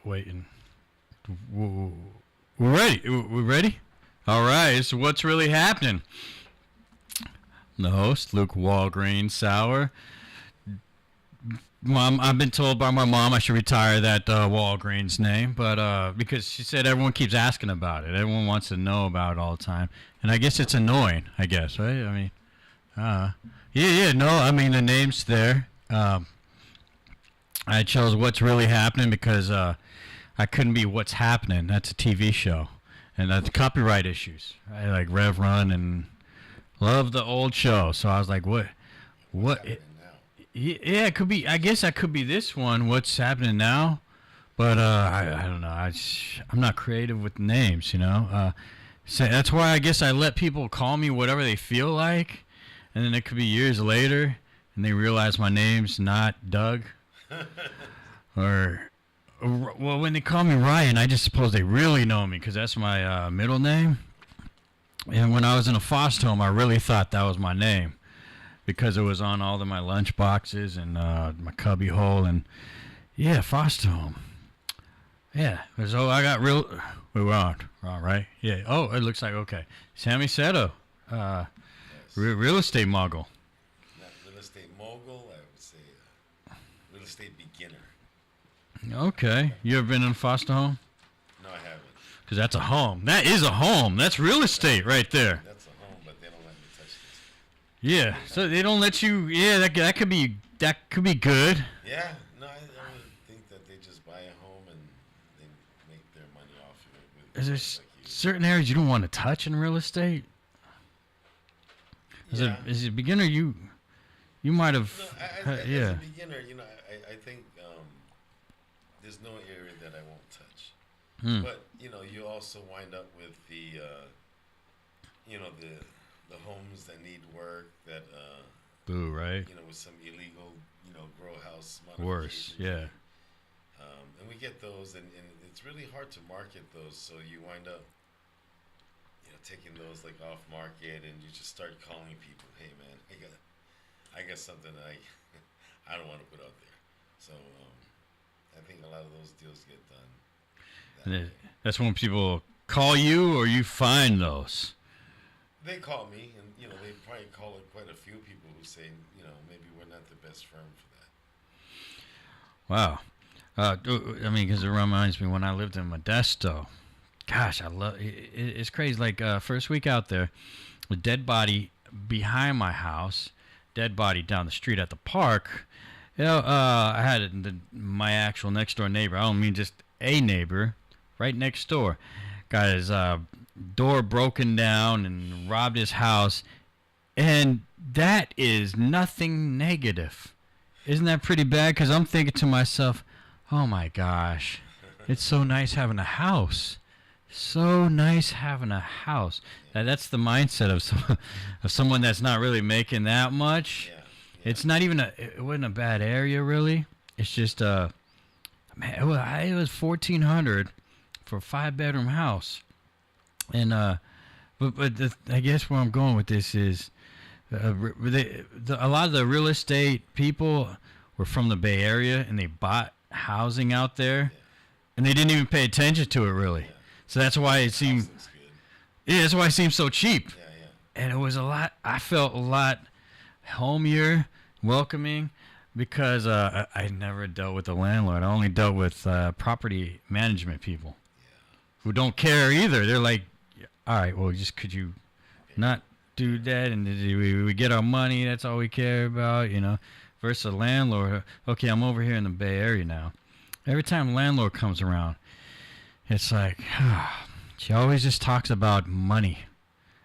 waiting. We're ready. We're ready? All right. So what's really happening? The host, Luke Sauer. Mom, I've been told by my mom I should retire that Walgreens name, but because she said everyone keeps asking about it. Everyone wants to know about it all the time. And I guess it's annoying, I guess, right? I mean, no, I mean, the name's there. I chose What's Really Happening because I couldn't be What's Happening. That's a TV show. And that's copyright issues. I like Rev Run and love the old show. So I was like, what? Yeah, it could be. I guess that could be this one. What's happening now? But I don't know. I'm not creative with names, you know. So that's why I guess I let people call me whatever they feel like, and then it could be years later, and they realize my name's not Doug, or well, when they call me Ryan, I just suppose they really know me because that's my middle name. And when I was in a foster home, I really thought that was my name, because it was on all of my lunch boxes and my cubby hole, and yeah, foster home. Yeah, so I got real. We were on, right? Yeah. Oh, it looks like okay. Sammy Seto, Yes. real estate mogul. Not real estate mogul, I would say real estate beginner. Okay, you ever been in a foster home? No, I haven't. Because that's a home. That is a home. That's real estate right there. That's a home, but they don't let me touch this. Yeah. So they don't let you. Yeah, that could be good. Yeah, no, I would think that they just buy a home and they make their money off of it. Is there like you. certain areas you don't want to touch in real estate? As a beginner, you might have. No, as a beginner, you know, I think there's no area that I won't touch. But you know, you also wind up with the, you know, the homes that need work that. Boo, right? You know, with some illegal, you know, grow house Worse, modifications. yeah. And we get those, and it's really hard to market those. So you wind up, you know, taking those like off market, and you just start calling people, "Hey, man, I got something that I don't want to put out there." So I think a lot of those deals get done. That's when people call you, or you find those. They call me, and you know, they probably call quite a few people who say, you know, maybe we're not the best firm for that. Wow. I mean, because it reminds me when I lived in Modesto. Gosh, I love it. It's crazy. Like first week out there, a dead body behind my house, dead body down the street at the park. You know, I had my actual next door neighbor. I don't mean just a neighbor, right next door. Got his door broken down and robbed his house, and that is nothing negative. Isn't that pretty bad? Because I'm thinking to myself, oh my gosh, it's so nice having a house. So nice having a house. That's the mindset of someone that's not really making that much. Yeah. It's not even it wasn't a bad area really. It's just man, it was $1,400 for a 5-bedroom house. And I guess where I'm going with this is a lot of the real estate people were from the Bay Area, and they bought housing out there, and they didn't even pay attention to it really. Yeah. So that's why it seemed, that's why it seemed so cheap. Yeah. And it was a lot. I felt a lot homier, welcoming, because I never dealt with a landlord. I only dealt with property management people who don't care either. They're like, all right, well, just could you not do that? And we get our money. That's all we care about, you know. Versus a landlord. Okay, I'm over here in the Bay Area now. Every time a landlord comes around, it's like, she always just talks about money.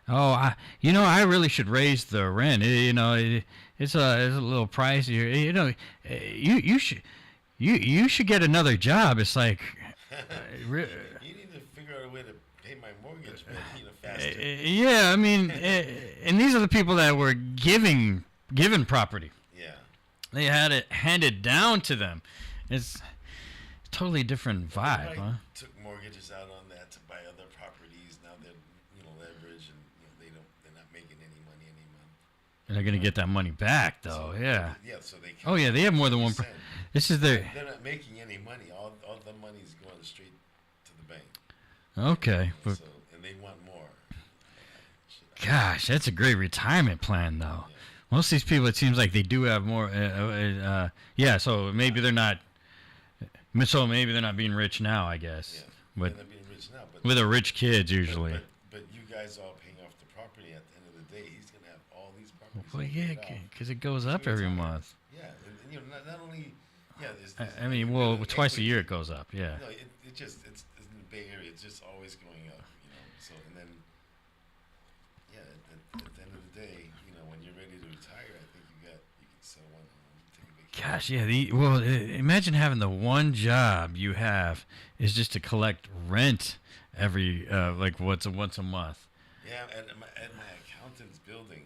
Oh, I really should raise the rent. It's a little pricey. You know, you should get another job. It's like, You need to figure out a way to pay my mortgage, man, you know, faster. yeah, I mean, and these are the people that were given property. Yeah. They had it handed down to them. It's a totally different vibe, They huh? took mortgages out on that to buy other properties. Now they're, you know, leverage, and you know, they're not making any money any month. they're gonna get that money back though. So, Yeah. yeah. So they. Oh yeah, they have more than one. This is their. They're not making any money. All the money is going straight to the bank. Okay. So, and they want more. Gosh, that's a great retirement plan though. Yeah. Most of these people, it seems like they do have more. Yeah. So maybe they're not. So maybe they're not being rich now, I guess. Yeah. But They're not being rich now. But with a rich kids usually. But you guys all paying off the property. At the end of the day, he's gonna have all these properties. Well, yeah, paid off. because it goes up every month. Yeah, and you know, not only. Yeah, I mean, well, twice a year it goes up. Yeah. No, it just it's in the Bay Area. It's just always going up. You know. So and then. Yeah, at the end of the day, you know, when you're ready to retire, I think you can sell one home, take a vacation. Gosh, yeah. Imagine having the one job you have is just to collect rent every like once a month. Yeah, at my accountant's building,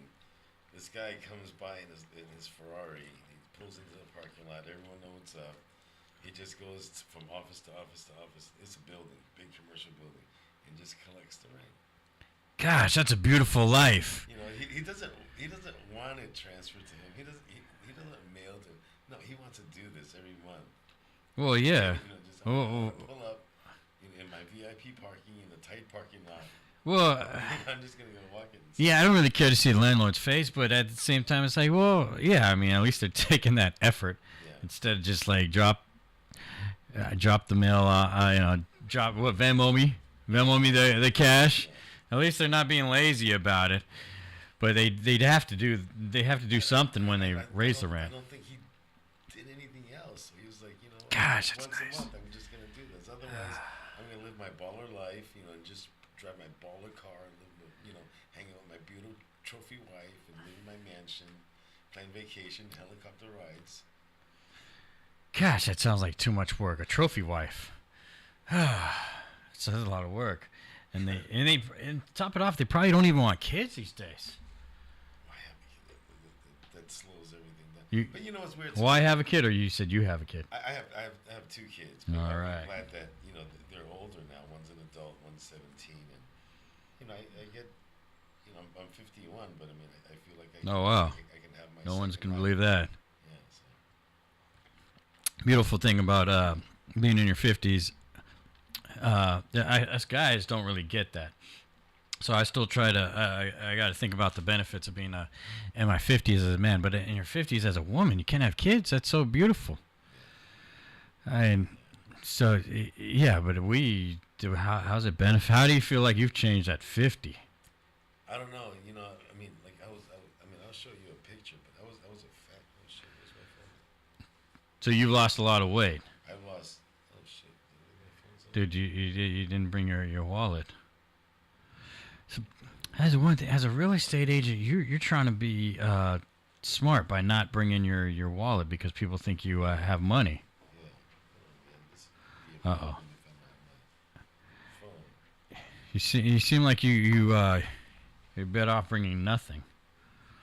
this guy comes by in his Ferrari. He pulls into the parking lot. Everyone knows what's up. He just goes from office to office to office. It's a building, big commercial building, and just collects the rent. Gosh, that's a beautiful life. You know, he doesn't want it transferred to him. He doesn't mail to. No, he wants to do this every month. Well, yeah. You know, just pull up in my VIP parking in the tight parking lot. Well, I'm just gonna go walk in. Yeah, I don't really care to see the landlord's face, but at the same time, it's like, well, yeah. I mean, at least they're taking that effort instead of just like drop the mail. Drop what? Venmo me the cash. At least they're not being lazy about it. But they have to do something when they raise the rent. I don't think he did anything else. So he was like, you know, gosh, that's once nice. a month I'm just gonna do this. Otherwise, I'm gonna live my baller life, you know, and just drive my baller car, hang out with my beautiful trophy wife, and live in my mansion, plan vacation, helicopter rides. Gosh, that sounds like too much work. A trophy wife. That's a lot of work. And and top it off, they probably don't even want kids these days. That slows everything down. But you know what's weird? Why have a kid? Or you said you have a kid? I have two kids. All I'm right. glad that they're older now. One's an adult, one's 17, and I get I'm 51, but I mean I feel like I can have my. No one's gonna life. believe that. Yeah. So. Beautiful thing about being in your 50s. Us guys don't really get that. So I still try to. I got to think about the benefits of being in my 50s as a man, but in your 50s as a woman, you can't have kids. That's so beautiful. And so yeah, but we do. How's it benefit? How do you feel like you've changed at 50? I don't know. I mean, like I'll show you a picture, but I was a fat. Oh shit, where's my phone? So you've lost a lot of weight. I've lost. Oh shit, dude, you didn't bring your wallet. So, as a real estate agent, you're trying to be smart by not bringing your wallet because people think you have money. Yeah. You seem like you're better off bringing nothing.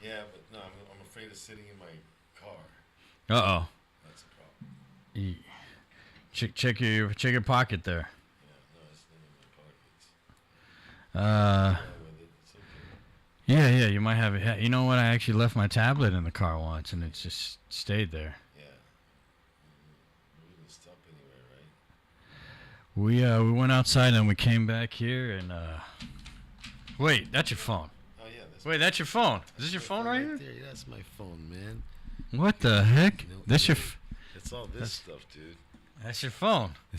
Yeah, but no, I'm afraid of sitting in my car. Uh-oh. That's a problem. Check your pocket there. Yeah, no, it's not in my pockets. It's okay. Yeah, you might have it. You know what? I actually left my tablet in the car once, and it just stayed there. Yeah. We didn't stop anywhere, right? We went outside and we came back here and wait, that's your phone. Oh yeah. That's your phone. Is this your phone right here? There. Yeah, that's my phone, man. What the heck? That's your. It's all this stuff, dude. That's your phone. I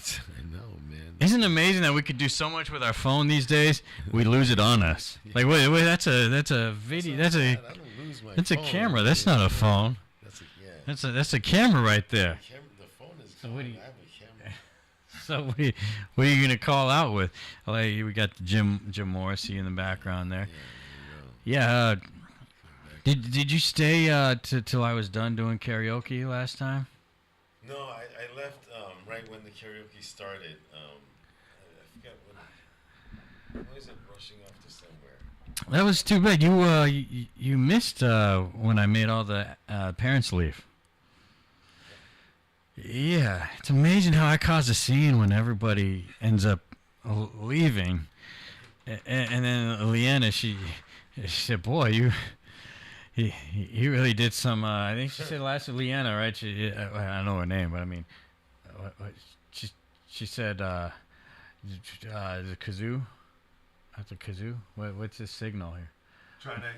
know, man. Isn't it amazing that we could do so much with our phone these days? We lose it on us. Like wait, that's a video. That's a camera. That's not a phone. That's a camera right there. The phone is gone. I have a camera. So what are you gonna call out with? Like we got the Jim Morrissey in the background there. Yeah. Did you stay till I was done doing karaoke last time? No, I left right when the karaoke started. I forget when was it rushing off to somewhere. That was too bad. You missed when I made all the parents leave. Yeah, it's amazing how I cause a scene when everybody ends up leaving, and then Leanna she said, "Boy, he really did some. I think she said last week, Leanna, right? I don't know her name, but I mean, she she said the kazoo. That's a kazoo. What's this signal here? You're getting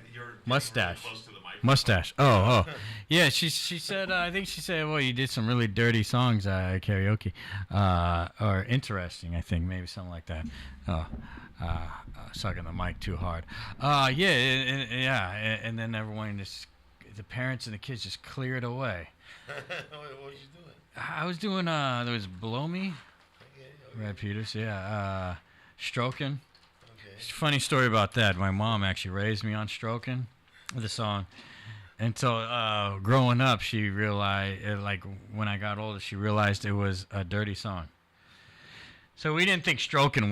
Mustache. really close to the microphone. Mustache. Oh. Yeah, she said, I think she said, well, you did some really dirty songs at karaoke. Or interesting, I think, maybe something like that. Oh, sucking the mic too hard. And then everyone just, the parents and the kids just cleared away. What was you doing? I was doing, there was Below Me, Okay. Red Peters, yeah. Stroking. Okay. Funny story about that. My mom actually raised me on Stroking, the song. Until growing up, she realized, like when I got older, she realized it was a dirty song. So we didn't think Stroking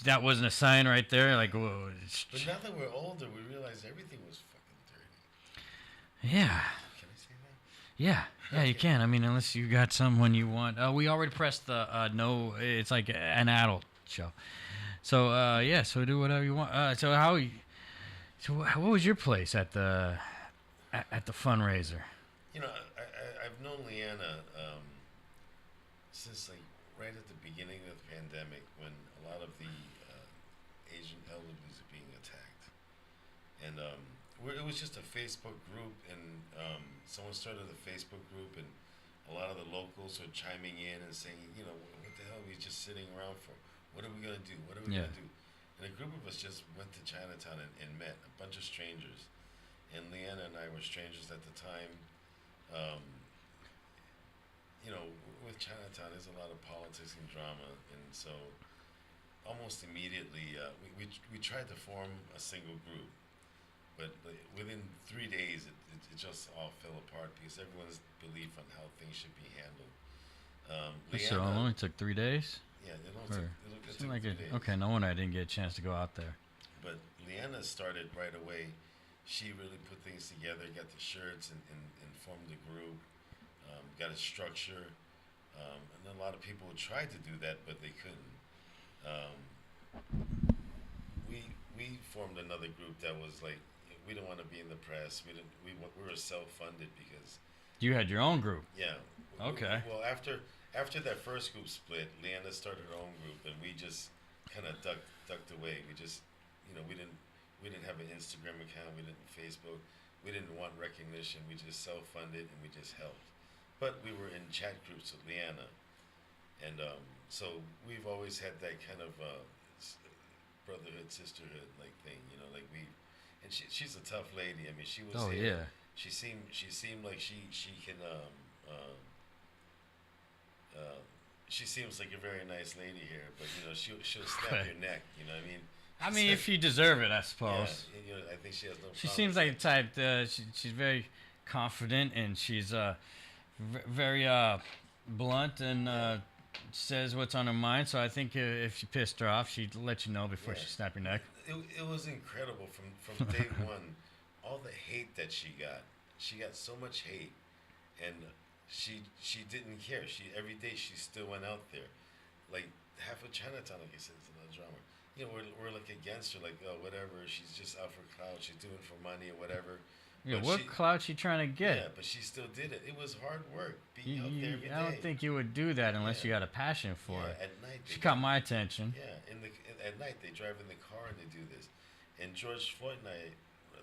that wasn't a sign right there. Like, whoa, But now that we're older, we realize everything was fucking dirty. yeah, Can I say that? yeah, you can. I mean, unless you got someone you want. We already pressed the no. It's like an adult show. So so do whatever you want. What was your place at the fundraiser? You know, I've known Leanna since like right at the beginning of the pandemic when a lot of the Asian elderlies are being attacked, and it was just a Facebook group, and someone started a Facebook group, and a lot of the locals are chiming in and saying, you know, what the hell are we just sitting around for? What are we gonna do? What are we gonna do? And a group of us just went to Chinatown and met a bunch of strangers. And Leanna and I were strangers at the time. Um, you know, with Chinatown, there's a lot of politics and drama, and so almost immediately we tried to form a single group, but within 3 days it just all fell apart because everyone's belief on how things should be handled. So it only took 3 days. Yeah, it Seemed took like 3 it. days. Okay, no wonder I didn't get a chance to go out there. But Leanna started right away. She really put things together, got the shirts, and formed the group, got a structure. And a lot of people tried to do that, but they couldn't. We formed another group that was like, we didn't want to be in the press. We were self-funded because You had your own group. yeah. Okay. Well, after that first group split, Leanna started her own group, and we just kind of ducked away. We just, we didn't have an Instagram account. We didn't Facebook. We didn't want recognition. We just self-funded and we just helped. But we were in chat groups with Leanna, and so we've always had that kind of brotherhood, sisterhood like thing. Like we. And she's a tough lady. I mean, she was. Oh here. yeah. She seemed like she can she seems like a very nice lady here, but she'll snap your neck. You know what I mean? I mean, if you deserve it, I suppose. Yeah, I think she has no. She seems like the type. She's very confident and she's very blunt and says what's on her mind. So I think if you pissed her off, she'd let you know before she snapped your neck. It was incredible from day one. All the hate that she got so much hate, and she didn't care. Every day she still went out there, like half of Chinatown, like I said, it's another drama. We're like against her, like, oh, whatever. She's just out for clout. She's doing it for money or whatever. Yeah, what clout she trying to get? Yeah, but she still did it. It was hard work being out there every day. I don't think you would do that unless you got a passion for it. At night. She caught my attention. Yeah, at night they drive in the car and they do this. And George Floyd night,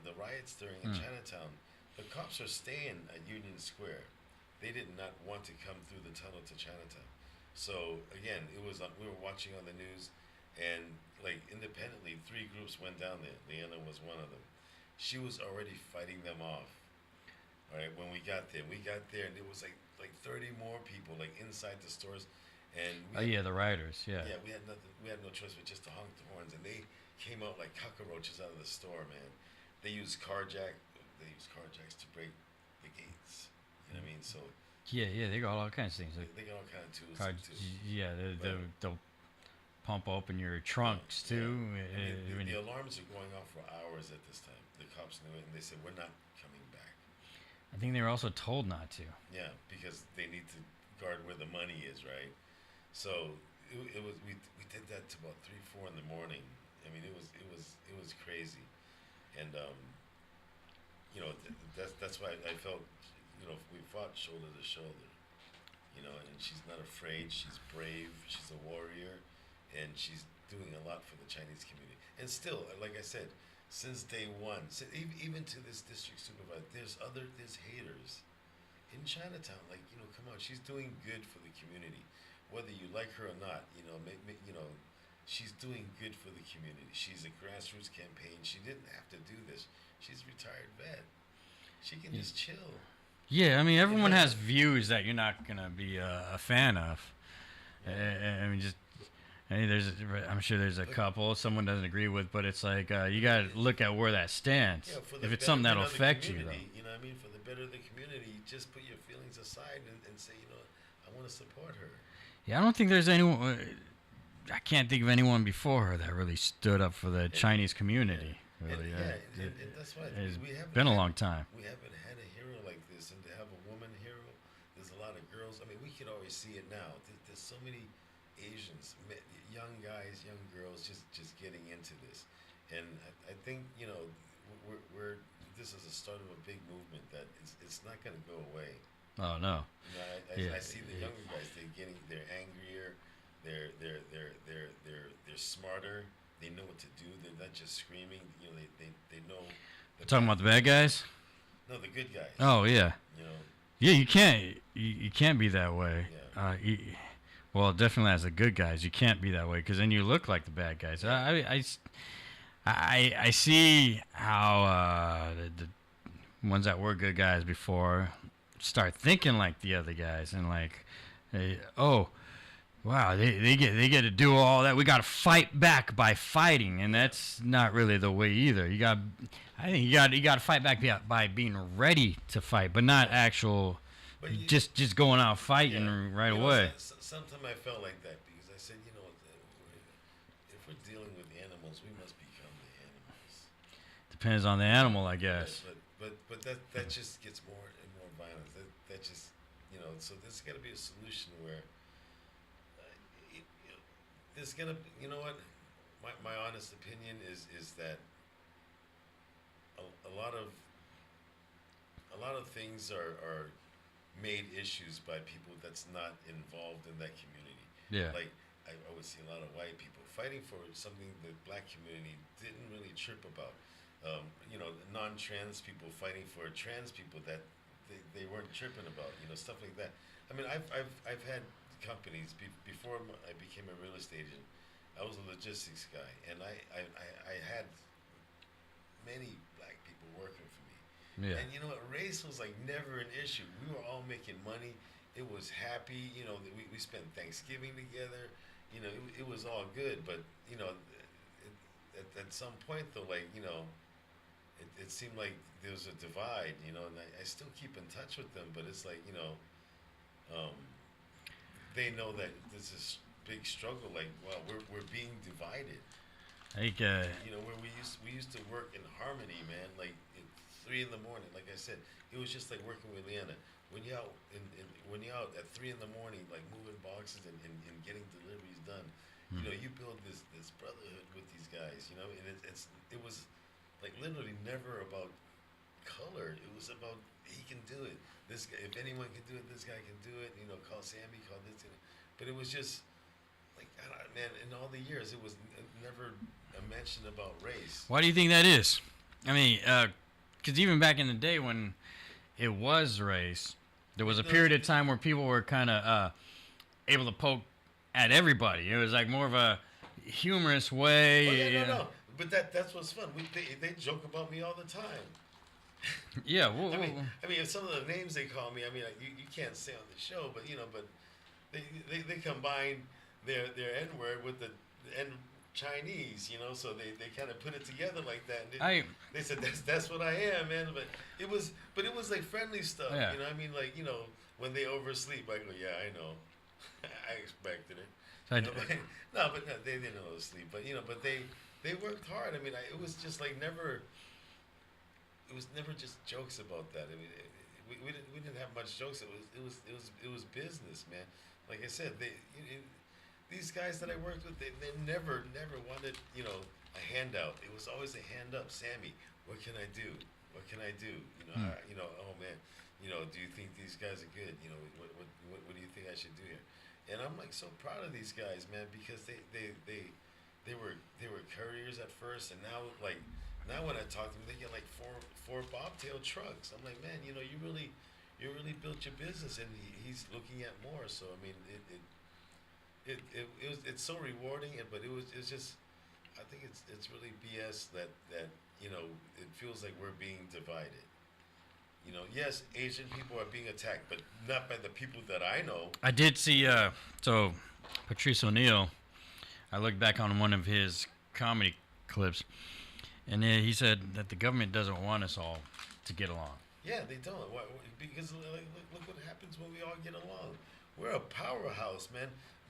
the riots during in Chinatown, the cops are staying at Union Square. They did not want to come through the tunnel to Chinatown. So again, it was we were watching on the news, and like independently, 3 groups went down there. Leanna was one of them. She was already fighting them off. All right, when we got there, and there was like 30 more people like inside the stores, and the rioters, yeah. Yeah, we had nothing. We had no choice but just to honk the horns, and they came out like cockroaches out of the store, man. They used carjacks to break the gates. You know what I mean? So yeah, they got all kinds of things. they got all kinds of tools. Yeah, they'll pump open your trunks too. The alarms are going off for hours at this time. The cops knew it, and they said, "We're not coming back." I think they were also told not to. Yeah, because they need to guard where the money is, right? So it was we did that to about 3-4 in the morning. I mean, it was crazy, and That's why I felt, we fought shoulder to shoulder, and she's not afraid. She's brave. She's a warrior, and she's doing a lot for the Chinese community. And still, like I said, since day one, even to this district supervisor, there's haters in Chinatown. Like, come on, she's doing good for the community, whether you like her or not. She's doing good for the community. She's a grassroots campaign. She didn't have to do this. She's a retired vet. She can just chill. Yeah, I mean, everyone has views that you're not gonna be a fan of. I mean, just I'm sure there's a couple someone doesn't agree with, but it's like you gotta look at where that stands. If it's something that'll affect you, though. You know what I mean? For the better of the community, just put your feelings aside and say, I want to support her. Yeah, I don't think there's anyone. I can't think of anyone before her that really stood up for the Chinese community. Really, and that's why it's been a long time. We haven't had a hero like this, and to have a woman hero, there's a lot of girls. I mean, we could always see it now. There's so many Asians, young guys, young girls, just getting into this, and I think we're this is the start of a big movement that it's not going to go away. Oh no. I see the younger guys. They're angrier. They're smarter. They know what to do. They're not just screaming. They know. Talking about the bad guys? No, the good guys. Oh yeah. Yeah, you can't be that way. Yeah. Well, definitely as the good guys, you can't be that way because then you look like the bad guys. I see how the ones that were good guys before start thinking like the other guys and like, oh. Wow, they get to do all that. We got to fight back by fighting, and that's not really the way either. I think you got to fight back by being ready to fight, but not actual, just going out fighting right away. Sometimes I felt like that because I said, if we're dealing with animals, we must become the animals. Depends on the animal, I guess. But that just gets more and more violent. That just so there's got to be a solution where. There's gonna, what? My honest opinion is that a lot of things are made issues by people that's not involved in that community. Yeah. Like I would see a lot of white people fighting for something the black community didn't really trip about. Non-trans people fighting for trans people that they weren't tripping about. Stuff like that. I mean, I've had companies before I became a real estate agent. I was a logistics guy, and I had many black people working for me. Yeah. And race was like never an issue. We were all making money. It was happy. We spent Thanksgiving together. It was all good. But at some point though, like it seemed like there was a divide. And I still keep in touch with them, but it's like they know that this is big struggle. Like, wow, we're being divided. Like, where we used to work in harmony, man. Like at 3 a.m. Like I said, it was just like working with Leanna. When you're out when you're out at 3 a.m, like moving boxes and getting deliveries done, you build this brotherhood with these guys. And it was like literally never about color. It was about he can do it. This guy, if anyone can do it, this guy can do it. Call Sammy, call this. But it was just like, man, in all the years, it was never a mention about race. why do you think that is? I mean, because even back in the day when it was race, there was a period of time where people were kind of able to poke at everybody. It was like more of a humorous way. Oh, yeah, no. But that's what's fun. They joke about me all the time. Yeah, I mean, some of the names they call me. I mean, you can't say on the show, but they combine their N-word with the N Chinese, so they kind of put it together like that. And they said that's what I am, man. But it was like friendly stuff. Yeah. I mean, like when they oversleep, I go, yeah, I know, I expected it. But they didn't oversleep. But but they worked hard. I mean, it was just like never. It was never just jokes about that. I mean, we didn't have much jokes. It was business, man. Like I said, these guys that I worked with, they never wanted a handout. It was always a hand up. Sammy, what can I do? What can I do? Oh man, do you think these guys are good? What do you think I should do here? And I'm like so proud of these guys, man, because they were couriers at first, and now when I talk to them, they get like four bobtail trucks. I'm like, man, you really built your business, and he's looking at more. So I mean, it's so rewarding, but it's just, I think it's really BS that it feels like we're being divided. Yes, Asian people are being attacked, but not by the people that I know. I did see, so Patrice O'Neill, I looked back on one of his comedy clips, and he said that the government doesn't want us all to get along. Yeah, they don't. Why? Because look what happens when we all get along. We're a powerhouse, man.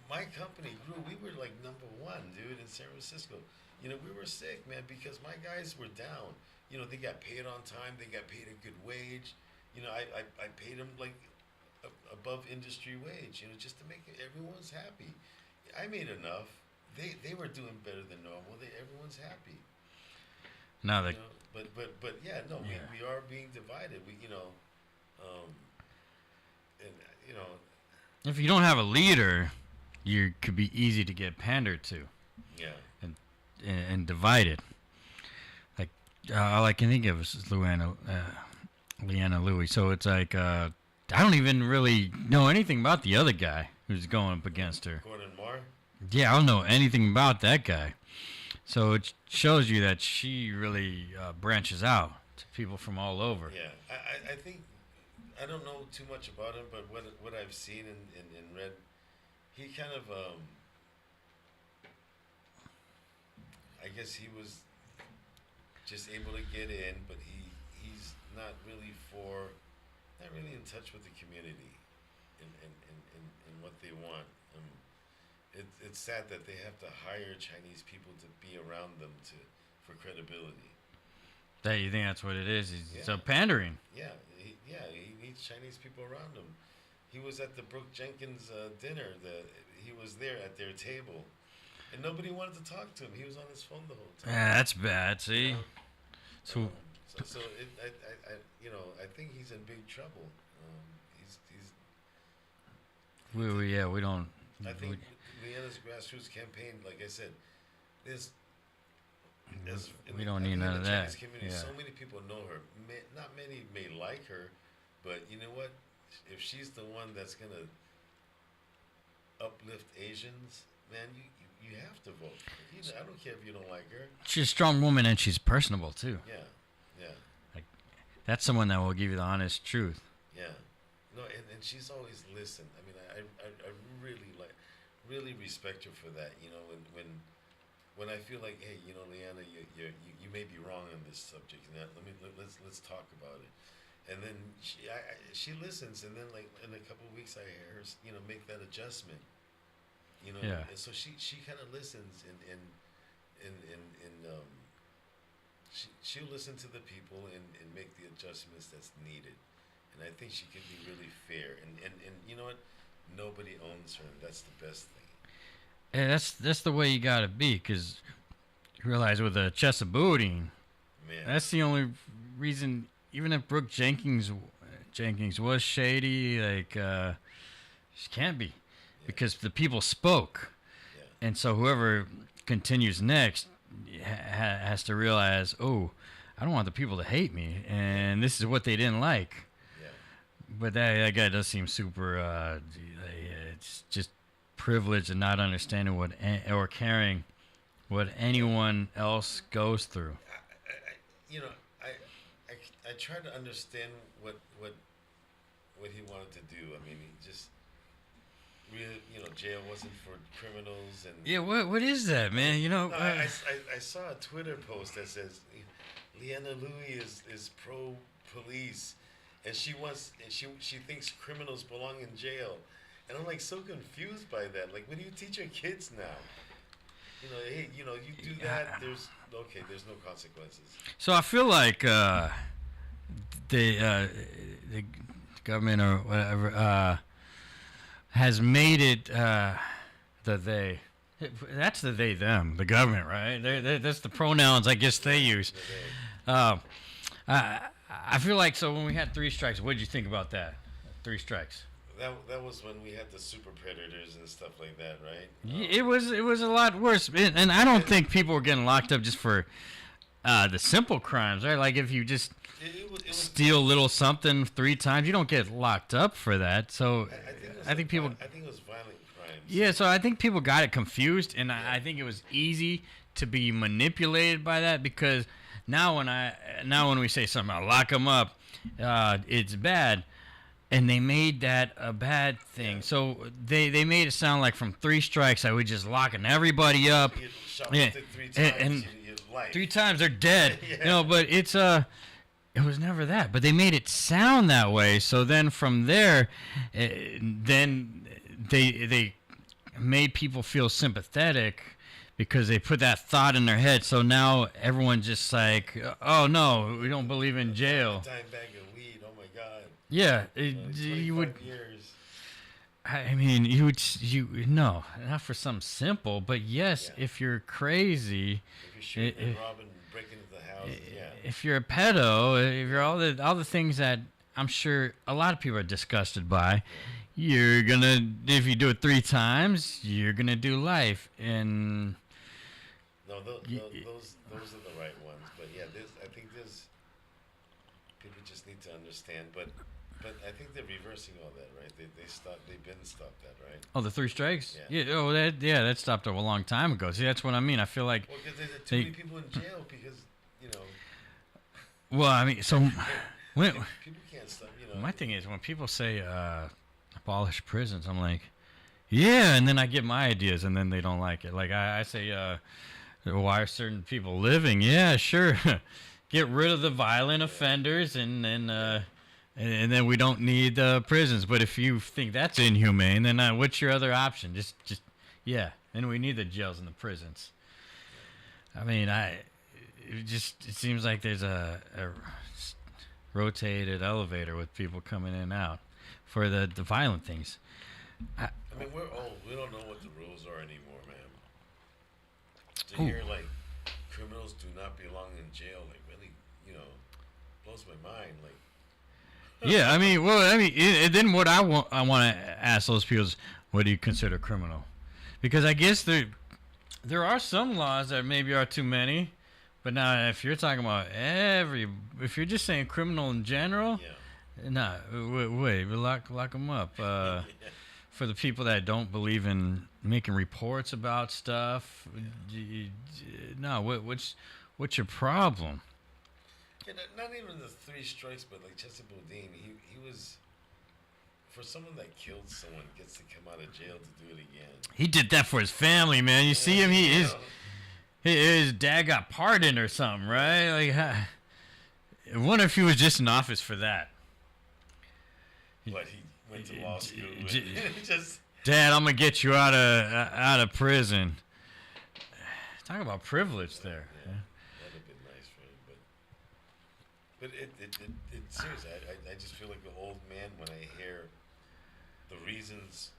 My company grew. We were like number one, dude, in San Francisco. We were sick, man, because my guys were down. They got paid on time. They got paid a good wage. I paid them like above industry wage, just to make everyone's happy. I made enough. They were doing better than normal. Everyone's happy. Now but yeah, no, yeah. We are being divided. If you don't have a leader, you could be easy to get pandered to. Yeah. And divided. Like all I can think of is Leanna Louie. So it's like I don't even really know anything about the other guy who's going up against her. Gordon Moore? Yeah, I don't know anything about that guy. So it shows you that she really branches out to people from all over. Yeah, I think, I don't know too much about him, but what I've seen and read, he kind of, I guess he was just able to get in, but he's not really in touch with the community and what they want. It's sad that they have to hire Chinese people to be around them for credibility. That you think that's what it is? It's a pandering. Yeah, he needs Chinese people around him. He was at the Brooke Jenkins dinner. He was there at their table, and nobody wanted to talk to him. He was on his phone the whole time. Yeah, that's bad. See, so I think he's in big trouble. We don't. I think Leanna's grassroots campaign, like I said, we don't need none of that. Yeah. So many people know her. Not many may like her, but you know what? If she's the one that's gonna uplift Asians, man, you have to vote. I don't care if you don't like her. She's a strong woman and she's personable too. Yeah. Like that's someone that will give you the honest truth. Yeah. No, and she's always listened. I mean, I really respect her for that. When I feel like, hey, Leanna, you may be wrong on this subject. Let's talk about it. And then she listens, and then like in a couple of weeks I hear her make that adjustment. Yeah. And so she kind of listens and she'll listen to the people and make the adjustments that's needed. And I think she can be really fair. And you know what? Nobody owns her. And that's the best thing. Yeah, that's the way you gotta be, because you realize with a Chesapeake, that's the only reason. Even if Brooke Jenkins was shady, like she can't be, because the people spoke, and so whoever continues next has to realize, oh, I don't want the people to hate me, and this is what they didn't like. Yeah. But that guy does seem super. It's just privileged and not understanding or caring what anyone else goes through. I tried to understand what he wanted to do. I mean, he just really, jail wasn't for criminals and. Yeah, what is that, man? No, I saw a Twitter post that says Leanna Louie is pro police, and she thinks criminals belong in jail. And I'm like so confused by that. Like, what do you teach your kids now? Hey, you do that. There's no consequences. So I feel like the government or whatever has made it the they. That's the they them. The government, right? That's the pronouns I guess they use. I feel like so when we had three strikes, what did you think about that? Three strikes. That was when we had the super predators and stuff like that, right? It was a lot worse, and I don't think people were getting locked up just for the simple crimes, right? Like if you just steal a little something three times, you don't get locked up for that. So I think people. I think it was violent crimes. Yeah, so I think people got it confused, and I think it was easy to be manipulated by that because now when we say something, I'll lock them up, it's bad. And they made that a bad thing. Yeah. So they made it sound like from three strikes, I was just locking everybody up. You shoplifted three times, and three times they're dead. Yeah. But it was never that. But they made it sound that way. So then from there, then they made people feel sympathetic because they put that thought in their head. So now everyone's just like, oh no, we don't believe in jail. Yeah, you would. Years. I mean, no, not for something simple, but yes, if you're crazy, if you're shooting and robbing, breaking into the house, if you're a pedo, if you're all the things that I'm sure a lot of people are disgusted by, you're gonna if you do it three times, you're gonna do life, and no, those are the right ones, but yeah, I think people just need to understand, but I think they're reversing all that, right? They've been stopped that, right? Oh, the three strikes? Yeah. That stopped a long time ago. See, that's what I mean. I feel like because there's too many people in jail because Well, I mean, so when people can't stop. My thing is when people say abolish prisons, I'm like, yeah, and then I get my ideas, and then they don't like it. Like I say, why are certain people living? Yeah, sure. Get rid of the violent offenders, and then we don't need prisons. But if you think that's inhumane, then what's your other option? Just then we need the jails and the prisons. I mean, it seems like there's a rotated elevator with people coming in and out for the violent things. I mean, we're old. We don't know what the rules are anymore, man. To hear like criminals do not belong in jail, like really, blows my mind. Like, yeah, I mean, then what I want to ask those people is, what do you consider criminal? Because I guess there are some laws that maybe are too many, but now if you're talking about if you're just saying criminal in general, wait, lock them up. For the people that don't believe in making reports about stuff, no, what's your problem? Yeah, not even the three strikes, but like Chester Boudin, he was, for someone that killed someone, gets to come out of jail to do it again. He did that for his family, man. You see him, his dad got pardoned or something, right? Like, I wonder if he was just in office for that. But he went to law school. Dad, I'm gonna get you out of prison. Talk about privilege there. Yeah. That'd have been nice for him, but it's seriously, I just feel like an old man when I hear the reasons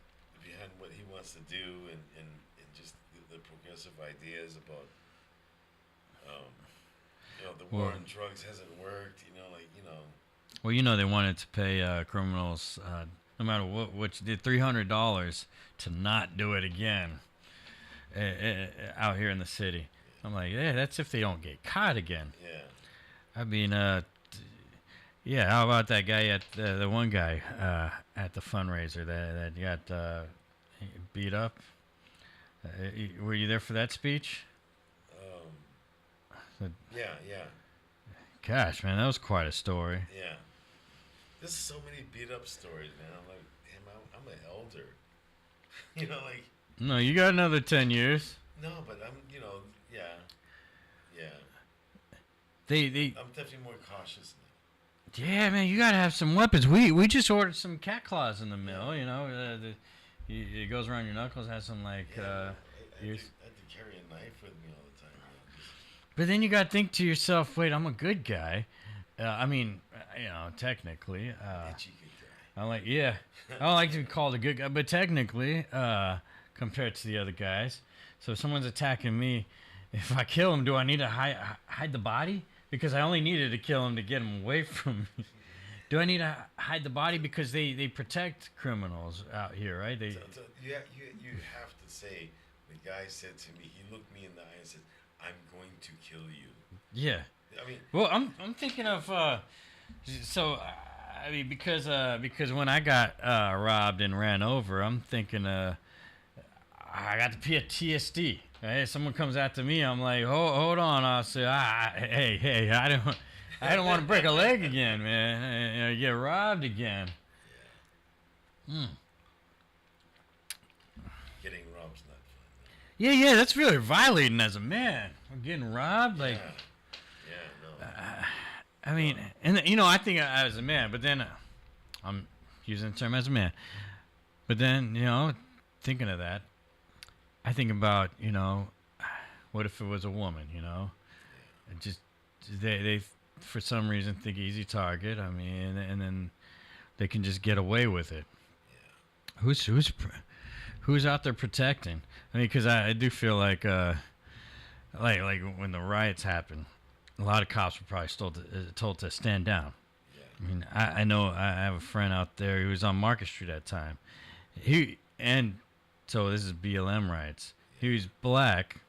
behind what he wants to do and just the progressive ideas about the war on drugs hasn't worked. Well, they wanted to pay criminals no matter what you did, $300 to not do it again out here in the city. I'm like, yeah, that's if they don't get caught again. Yeah. I mean, how about that guy at the one guy at the fundraiser that got beat up? Were you there for that speech? Yeah. Gosh, man, that was quite a story. Yeah. There's so many beat up stories, man. I'm like, damn, I'm an elder. No, you got another 10 years. No, but I'm, yeah. I'm definitely more cautious now. Yeah, man, you gotta have some weapons. We just ordered some cat claws in the mail. It goes around your knuckles. Has some like. I had to carry a knife with me all the time. But then you gotta think to yourself, wait, I'm a good guy. Technically. I'm like, yeah. I don't like to be called a good guy, but technically, compared to the other guys. So if someone's attacking me, if I kill him, do I need to hide the body? because I only needed to kill him to get him away from me. Do I need to hide the body because they protect criminals out here, right? You have to say the guy said to me, he looked me in the eye and said, "I'm going to kill you." Yeah. I mean, Well, I'm thinking of so I mean because when I got robbed and ran over, I'm thinking I got the PTSD. Right? If someone comes after me, I'm like, hold on, officer. Hey, I don't want to break a leg again, man. You know, get robbed again. yeah, getting robed's not fun. Yeah, that's really violating as a man. Getting robbed, like. Yeah, no. I mean, and you know, I think I as a man, but then I'm using the term as a man. But then, you know, thinking of that, I think about, you know, what if it was a woman, you know? And just they for some reason think easy target. I mean, and then they can just get away with it. Who's out there protecting? I mean, because I do feel like when the riots happened, a lot of cops were probably told to stand down. Yeah. I mean, I know I have a friend out there who was on Market Street at that time. So this is BLM riots. He was black,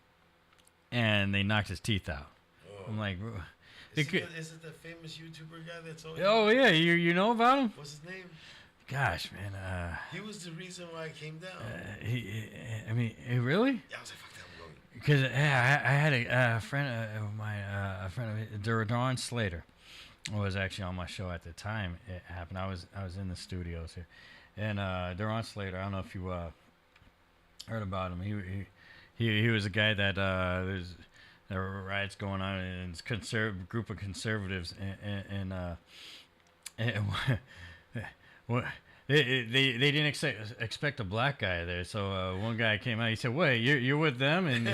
and they knocked his teeth out. Oh. I'm like, Is it the famous YouTuber guy that's always... oh yeah, you know about him? What's his name? Gosh, man. He was the reason why I came down. I mean, really? Yeah, I was like, fuck that, I'm going. Because I had a friend of mine, Daron Slater, was actually on my show at the time it happened. I was in the studios here, and Daron Slater. I don't know if you heard about him. He was a guy that there were riots going on, and it's group of conservatives, and what. They didn't expect a black guy there, so one guy came out. He said, "Wait, you're with them?" And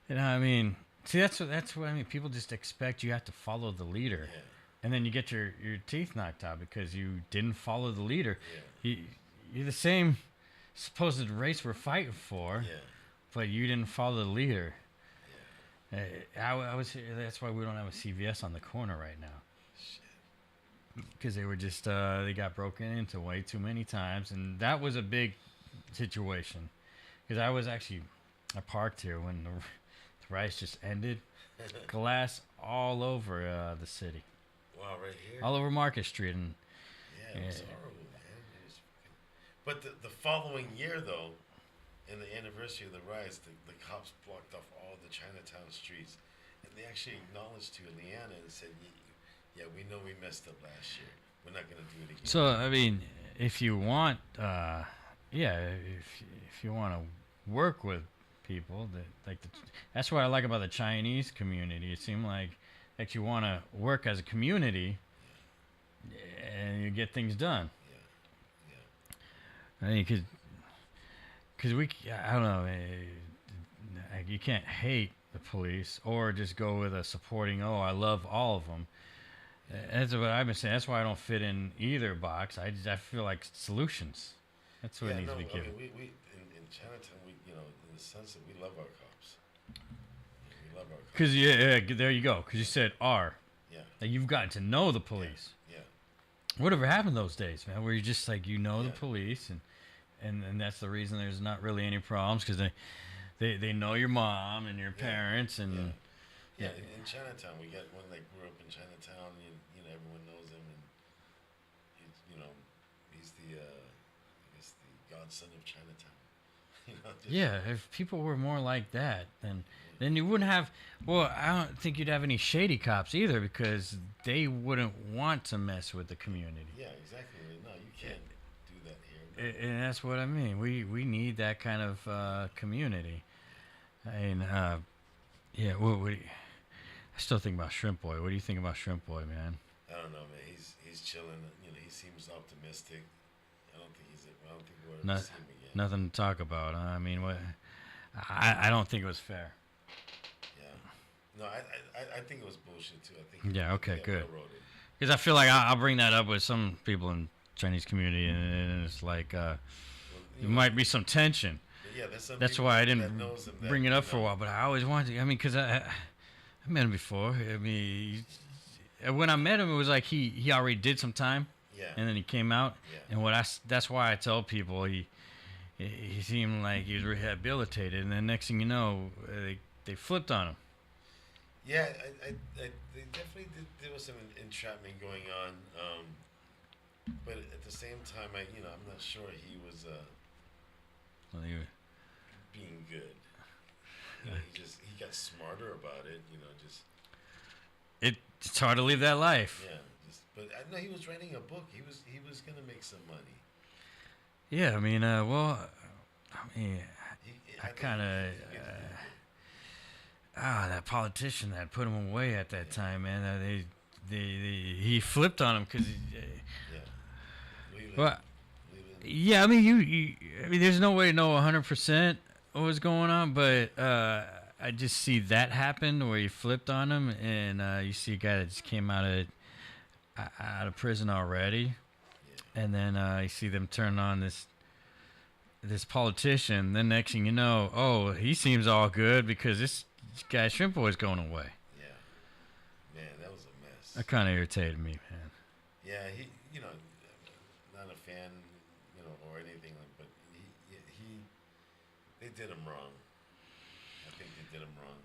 you know, I mean, see, that's what I mean. People just expect you have to follow the leader, Yeah. and then you get your teeth knocked out because you didn't follow the leader. Yeah. You're the same supposed race we're fighting for, Yeah. but you didn't follow the leader. Yeah. I was. That's why we don't have a CVS on the corner right now. Because they were just they got broken into way too many times, and that was a big situation. Because I parked here when the riots just ended, glass all over the city, Wow, right here. all over Market Street, and Yeah, it was horrible, man. It was fucking... But the following year, though, in the anniversary of the riots, the cops blocked off all the Chinatown streets, and they actually acknowledged to Leanna and said, "Yeah, we know we messed up last year. We're not gonna do it again." so I mean, if you want, if you want to work with people that's what I like about the Chinese community. It seemed like that you want to work as a community, and you get things done. Yeah. I mean, because I don't know, you can't hate the police or just go with a supporting, oh, I love all of them. That's what I've been saying. That's why I don't fit in either box. I feel like solutions. That's what needs to be given. I mean, we in Chinatown, in the sense that we love our cops. We love our cops. Because yeah, there you go. Because you said R. Yeah. That you've gotten to know the police. Yeah. Whatever happened those days, man, where you just like the Yeah. police, and that's the reason there's not really any problems because they know your mom and your parents and. Yeah, in Chinatown, we got one that grew up in Chinatown. Everyone knows him, and he's the I guess the godson of Chinatown. Yeah, if people were more like that, then you wouldn't have. Well, I don't think you'd have any shady cops either because they wouldn't want to mess with the community. Yeah, exactly. No, you can't do that here. And that's what I mean. We need that kind of community. And yeah, I still think about Shrimp Boy. What do you think about Shrimp Boy, man? I don't know, man. He's chilling. He seems optimistic. I don't think we'll ever see him again. Nothing to talk about. I mean, what? I don't think it was fair. Yeah. No, I think it was bullshit too. I think. Yeah. Okay. Good. Because I feel like I'll bring that up with some people in Chinese community, and it's like there might be some tension. Yeah, that's why I didn't bring it up for a while. But I always wanted to. I mean, because I met him before. I mean, when I met him, it was like he already did some time, Yeah. and then he came out. Yeah. And that's why I tell people he seemed like he was rehabilitated, and then next thing you know, they flipped on him. Yeah, they definitely there was some entrapment going on, but at the same time, I'm not sure he was Well, being good. He got smarter about it. it's hard to live that life. Yeah. But I know he was writing a book. He was gonna make some money. Yeah, I mean, well, I mean, I kind of that politician that put him away at that time, man. He flipped on him because well, yeah, I mean, I mean, there's no way to know 100% what was going on, but I just see that happen where he flipped on him, and you see a guy that just came out of prison already, and then you see them turn on this politician. Then next thing you know, oh, he seems all good because this guy Shrimp Boy's going away. Yeah, man, that was a mess. That kind of irritated me, man. Yeah, not a fan, or anything, but they did him wrong. I think they did him wrong.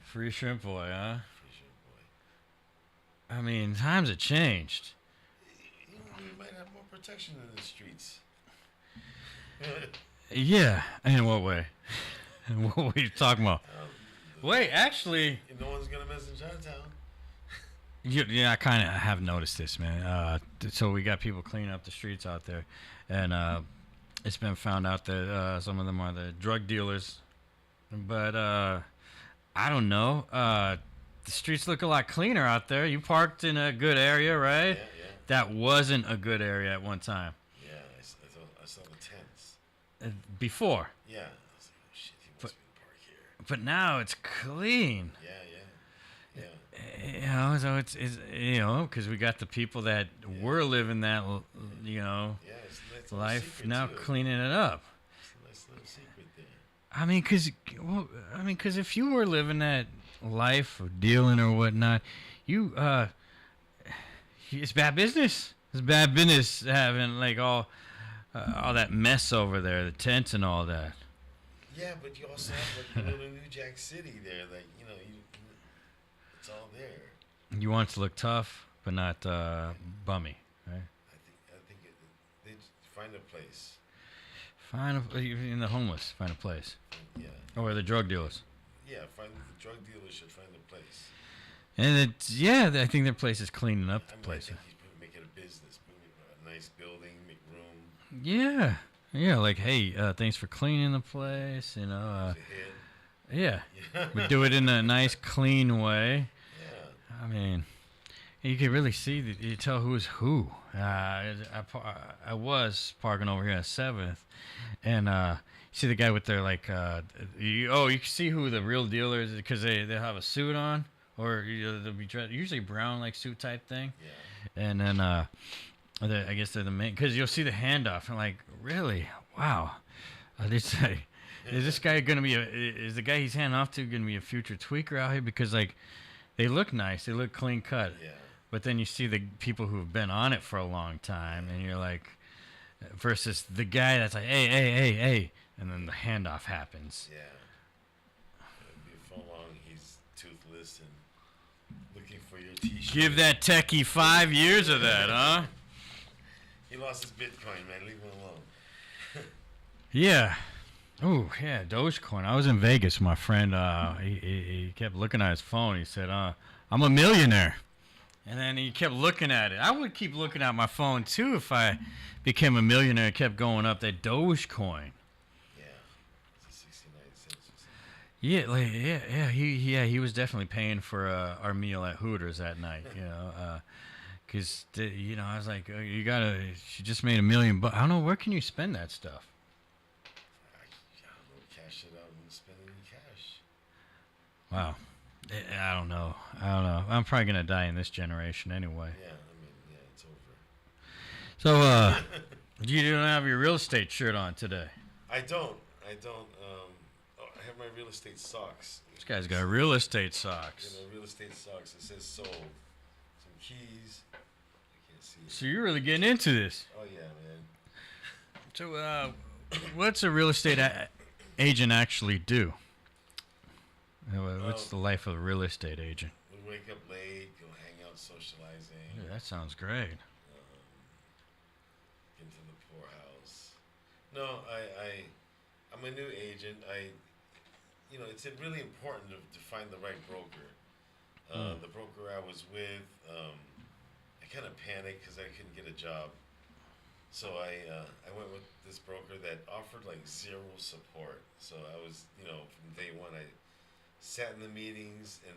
Free Shrimp Boy, huh? Free Shrimp Boy. I mean, times have changed. We might have more protection in the streets. Yeah, in what way? What were you talking about? Wait, actually, no one's gonna mess in Chinatown. Yeah, I kind of have noticed this, man. So we got people cleaning up the streets out there, and it's been found out that some of them are the drug dealers. But I don't know. The streets look a lot cleaner out there. You parked in a good area, right? Yeah. That wasn't a good area at one time. Yeah, I saw the tents. Before. Yeah. I was like, oh shit, he wants me to park here. But now it's clean. Yeah. So it's because we got the people that were living that, it's life now cleaning it up. It's a nice little secret there. I mean, because if you were living that life or dealing or whatnot, it's bad business. It's bad business having like all that mess over there, the tents and all that. Yeah, but you also have like New Jack City there, like it's all there. You want it to look tough, but not bummy, right? I think they find a place. In the homeless, find a place. Yeah. Or the drug dealers. Yeah, the drug dealers should find a place. And I think their place is cleaning up the place. I think he's making a business, a nice building, make room. Yeah, like, hey, thanks for cleaning the place, Yeah, we do it in a nice, clean way. Yeah. I mean, you can really see that you tell who's who. I was parking over here at 7th, and you see the guy with their like, you can see who the real dealer is because they have a suit on, or they'll be dressed, usually brown like suit type thing. Yeah. And then I guess they're the main, because you'll see the handoff and like, really, wow, they say. Is this guy gonna be is the guy he's handing off to gonna be a future tweaker out here? Because like, they look nice, they look clean cut. Yeah. But then you see the people who have been on it for a long time, and you're like, versus the guy that's like, hey, and then the handoff happens. Yeah. Before long, he's toothless and looking for your T-shirt. Give that techie 5 years of that, huh? He lost his Bitcoin, man. Leave him alone. Yeah. Oh, yeah, Dogecoin. I was in Vegas with my friend. He kept looking at his phone. He said, I'm a millionaire. And then he kept looking at it. I would keep looking at my phone, too, if I became a millionaire and kept going up that Dogecoin. Yeah. It's 69 cents or something. Yeah, he was definitely paying for our meal at Hooters that night, because I was like, she just made $1 million. I don't know, where can you spend that stuff? Cash it out and spend it in cash. Wow, I don't know. I'm probably gonna die in this generation anyway. Yeah, it's over. So, you don't have your real estate shirt on today. I don't. I have my real estate socks. This guy's got real estate socks. Real estate socks. It says sold. Some keys. I can't see it. So you're really getting into this. Oh yeah, man. So what's a real estate agent actually do? What's the life of a real estate agent? We wake up late, go hang out, socializing. Yeah, that sounds great. Into the poorhouse. No, I'm a new agent. It's really important to find the right broker. The broker I was with, I kind of panicked because I couldn't get a job. So I went with this broker that offered like zero support. So I was, from day one, I sat in the meetings, and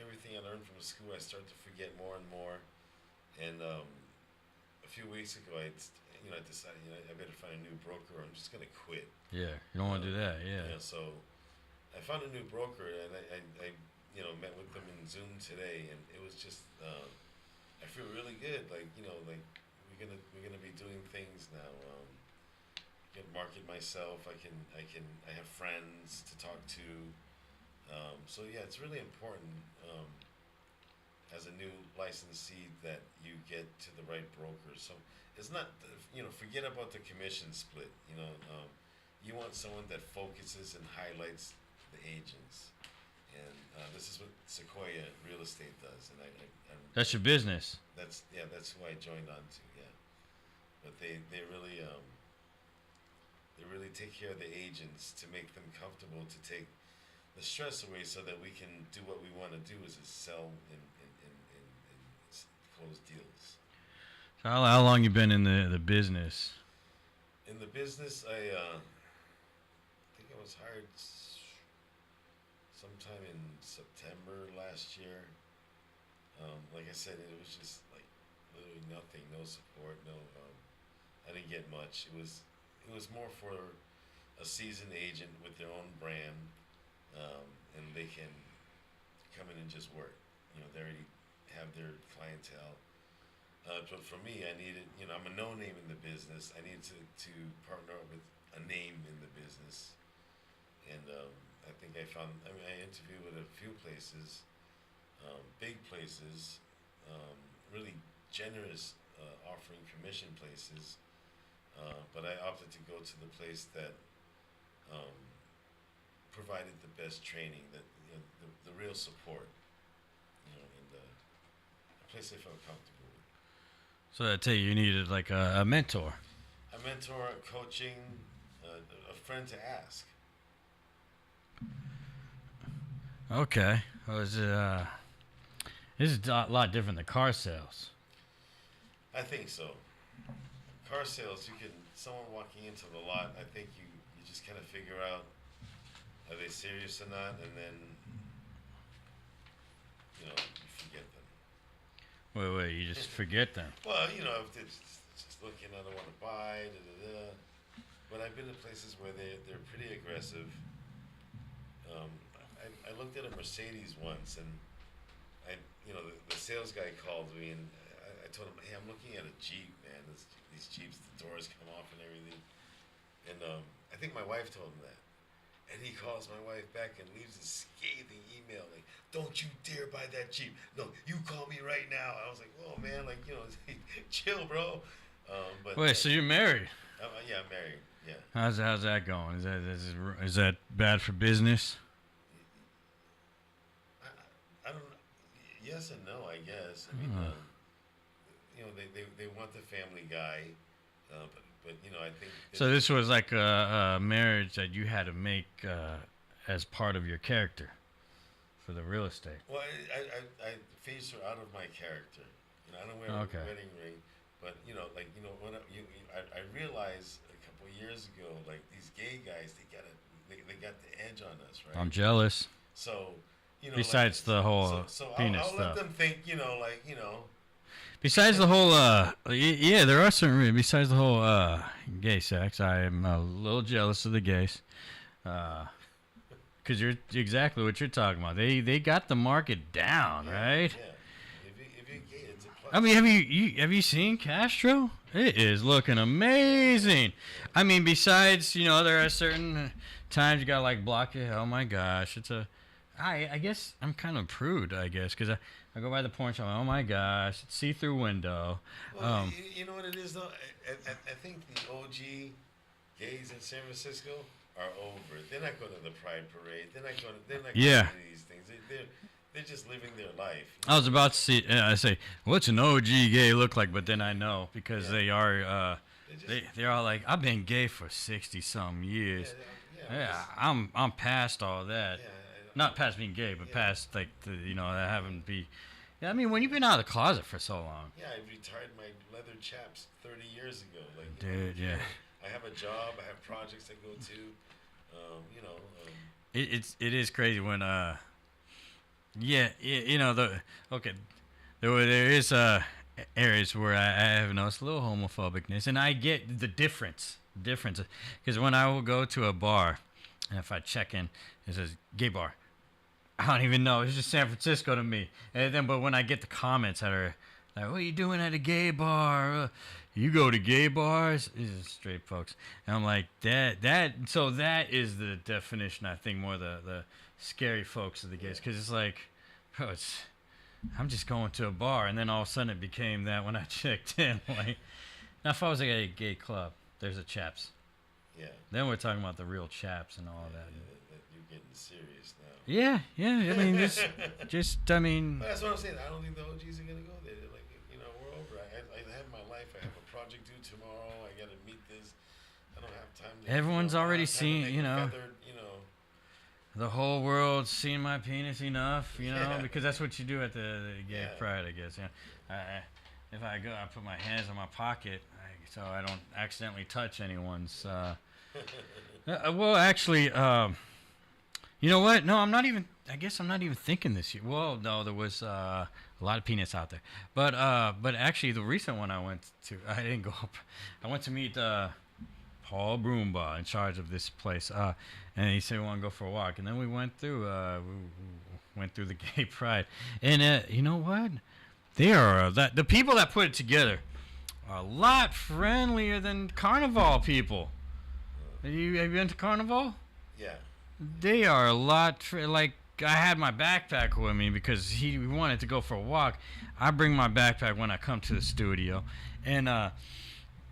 everything I learned from school, I started to forget more and more. And a few weeks ago, I decided, I better find a new broker, or I'm just gonna quit. Yeah, you don't want to do that. Yeah. So I found a new broker, and I met with them in Zoom today, and it was just I feel really good. Like we're gonna be doing things now. I can market myself. I have friends to talk to. So yeah, it's really important as a new licensee that you get to the right broker. So it's not, forget about the commission split. You want someone that focuses and highlights the agents, and this is what Sequoia Real Estate does. And That's your business. That's who I joined on to. Yeah, but they really take care of the agents to make them comfortable, to take the stress away, so that we can do what we want to do, is to sell and close deals. So how long you been in the business? In the business, I think I was hired sometime in September last year. Like I said, it was just like literally nothing, no support, no. I didn't get much. It was more for a seasoned agent with their own brand. And they can come in and just work. They already have their clientele. But for me, I needed, I'm a no name in the business. I needed to partner with a name in the business. And I think I interviewed with a few places, big places, really generous offering commission places. But I opted to go to the place that provided the best training, that the real support, and a place I felt comfortable with. So I tell you needed like a mentor. A mentor, coaching, a friend to ask. Okay. This is a lot different than car sales. I think so. Car sales, someone walking into the lot, I think you just kind of figure out, are they serious or not? And then, you forget them. Wait, you just forget them. Well, if they're just looking, I don't want to buy, But I've been to places where they're pretty aggressive. I looked at a Mercedes once, and the sales guy called me, and I told him, hey, I'm looking at a Jeep, man. These Jeeps, the doors come off and everything. And I think my wife told him that. And he calls my wife back and leaves a scathing email like, don't you dare buy that Jeep. No, you call me right now. I was like, whoa, man, chill, bro. But wait, so you're married? Yeah, I'm married, yeah. How's that going? Is that bad for business? I don't know. Yes and no, I guess. I mean, they want the family guy, but I think. So this was like a marriage that you had to make as part of your character for the real estate. Well, I phased her out of my character. I don't wear a wedding ring, but when I realized a couple of years ago, like these gay guys, they got the edge on us, right? I'm jealous. So besides the whole penis I'll stuff. let them think, Besides the whole, there are certain. Besides the whole gay sex, I am a little jealous of the gays, because you're exactly what you're talking about. They got the market down, right? Yeah. If you're gay, it's a plus. I mean, have you seen Castro? It is looking amazing. I mean, besides there are certain times you gotta like block it. Oh my gosh, I guess I'm kind of prude. I guess because I go by the porn shop. Oh my gosh, it's see-through window. Well, you know what it is though. I think the OG gays in San Francisco are over. They're not going to the Pride Parade. They're not going to these things. They're just living their life. I was about to see. I say, what's an OG gay look like? But then I know because they are. They're all like, I've been gay for 60-some years. I'm past all that. Yeah, Not past being gay, but past like having to be. Yeah, I mean, when you've been out of the closet for so long. Yeah, I retired my leather chaps 30 years ago. Like, dude, yeah. I have a job. I have projects I go to. It is crazy when there is areas where I have noticed a little homophobicness, and I get the difference because when I will go to a bar, and if I check in, it says gay bar. I don't even know. It's just San Francisco to me. But when I get the comments that are like, "What are you doing at a gay bar? You go to gay bars?" These are straight folks. And I'm like, So that is the definition. I think more the scary folks of the gays, because it's like, bro, I'm just going to a bar, and then all of a sudden it became that when I checked in. Like, now if I was at a gay club, there's a chaps. Yeah. Then we're talking about the real chaps and all that. You're getting serious now. Yeah. I mean, I mean. But that's what I'm saying. I don't think the OGs are gonna go there. They're like, we're over. I have my life. I have a project due tomorrow. I gotta meet this. I don't have time. Everyone's already seen, feathered, the whole world's seen my penis enough, because that's what you do at the gay pride, I guess. If I go, I put my hands in my pocket so I don't accidentally touch anyone's. Well, actually, you know what? No, I guess I'm not even thinking this year. Well, no, there was a lot of penis out there, but actually, the recent one I went to, I didn't go up. I went to meet Paul Broomba in charge of this place, and he said we want to go for a walk, and then we went through the gay pride, and you know what? They are the people that put it together are a lot friendlier than Carnival people. Have you been to Carnival? Yeah. They are a lot like. I had my backpack with me because he wanted to go for a walk. I bring my backpack when I come to the studio, and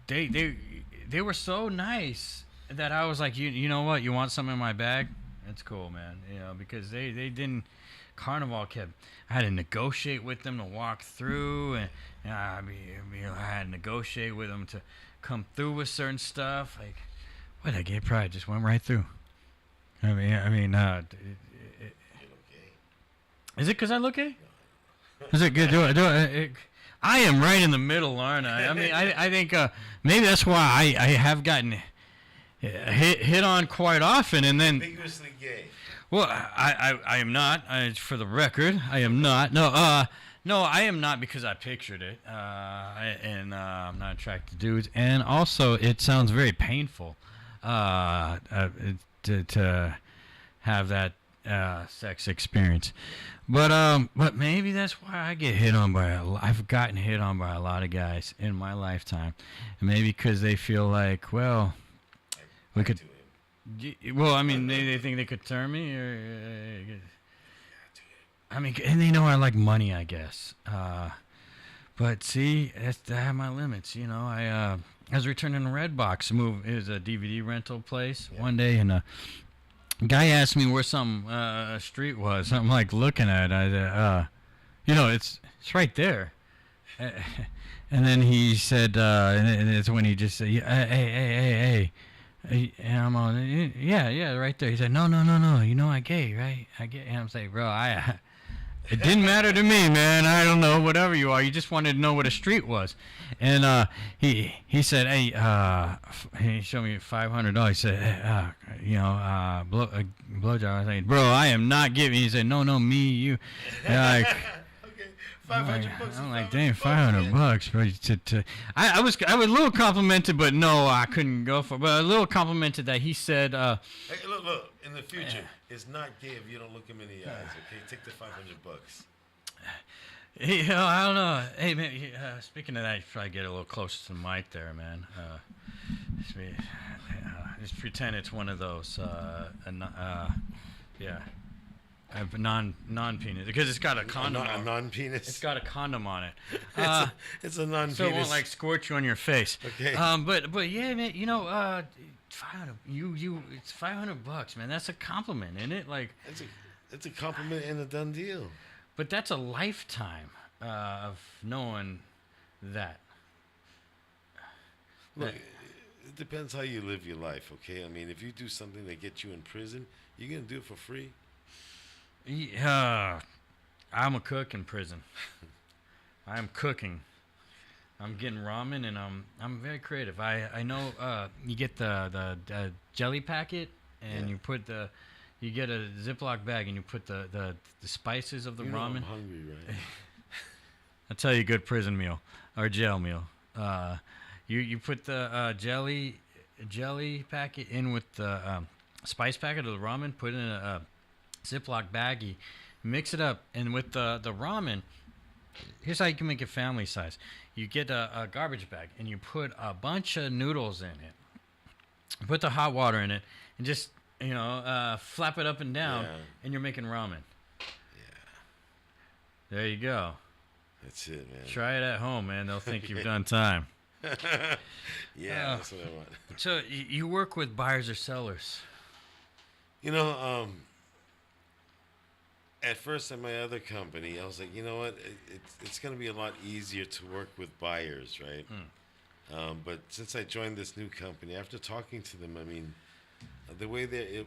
they were so nice that I was like, you know what? You want something in my bag? It's cool, man. Because they didn't. Carnival I had to negotiate with them to walk through, and I had to negotiate with them to come through with certain stuff. Like, what? That gay pride just went right through. I mean, you look gay. Is it because I look gay? Is it good? I am right in the middle, aren't I? I mean, I think maybe that's why I have gotten hit on quite often, and then. Ambiguously gay. Well, I am not. For the record, I am not. No, I am not because I pictured it, and I'm not attracted to dudes. And also, it sounds very painful to have that sex experience. But maybe that's why I get hit on by I've gotten hit on by a lot of guys in my lifetime, and maybe because they feel like, well, we could. Well, I mean, they think they could turn me, or I mean, and they know I like money, I guess. But see, I have my limits. I was returning a Redbox move. It was a DVD rental place one day, and a guy asked me where some street was. I'm like looking at it. It's right there. And then he said, and it's when he just said, hey. And I'm on, yeah, right there. He said, no, I gay, right? I gay. And I'm saying, bro, it didn't matter to me, man. I don't know, whatever you are. You just wanted to know what a street was. And he said, hey, he showed me $500. He said, blowjob. I was like, bro, I am not giving. He said, no, me, you. And like, $500. I'm like, damn, $500, bro. I was a little complimented, but no, I couldn't go for it. But a little complimented that he said. Hey, look. In the future, it's not gay if you don't look him in the eyes. Okay, take the $500. I don't know. Hey man, speaking of that, you should probably get a little closer to the mic there, man. Just pretend it's one of those. Yeah, a non penis because it's got a condom. A non penis. It's got a condom on it. It's a non penis. So it won't like squirt you on your face. Okay. But yeah, man. 500. It's $500, man. That's a compliment, isn't it? Like, it's a compliment and a done deal. But that's a lifetime of knowing that. Look, it depends how you live your life, okay? I mean, if you do something that gets you in prison, you're going to do it for free? Yeah, I'm a cook in prison. I'm cooking. I'm getting ramen, and I'm very creative. I know you get the jelly packet, and you get a Ziploc bag, and you put the spices of the ramen. I'm hungry, right? I'll tell you a good prison meal or jail meal. You put the jelly packet in with the spice packet of the ramen. Put it in a Ziploc baggie, mix it up, and with the ramen, here's how you can make it family size. You get a garbage bag and you put a bunch of noodles in it. Put the hot water in it and just flap it up and down, and you're making ramen. Yeah. There you go. That's it, man. Try it at home, man. They'll think you've done time. Yeah, that's what I want. So you work with buyers or sellers? At first at my other company, I was like, you know what? It's going to be a lot easier to work with buyers, right? But since I joined this new company, after talking to them, I mean, the way they're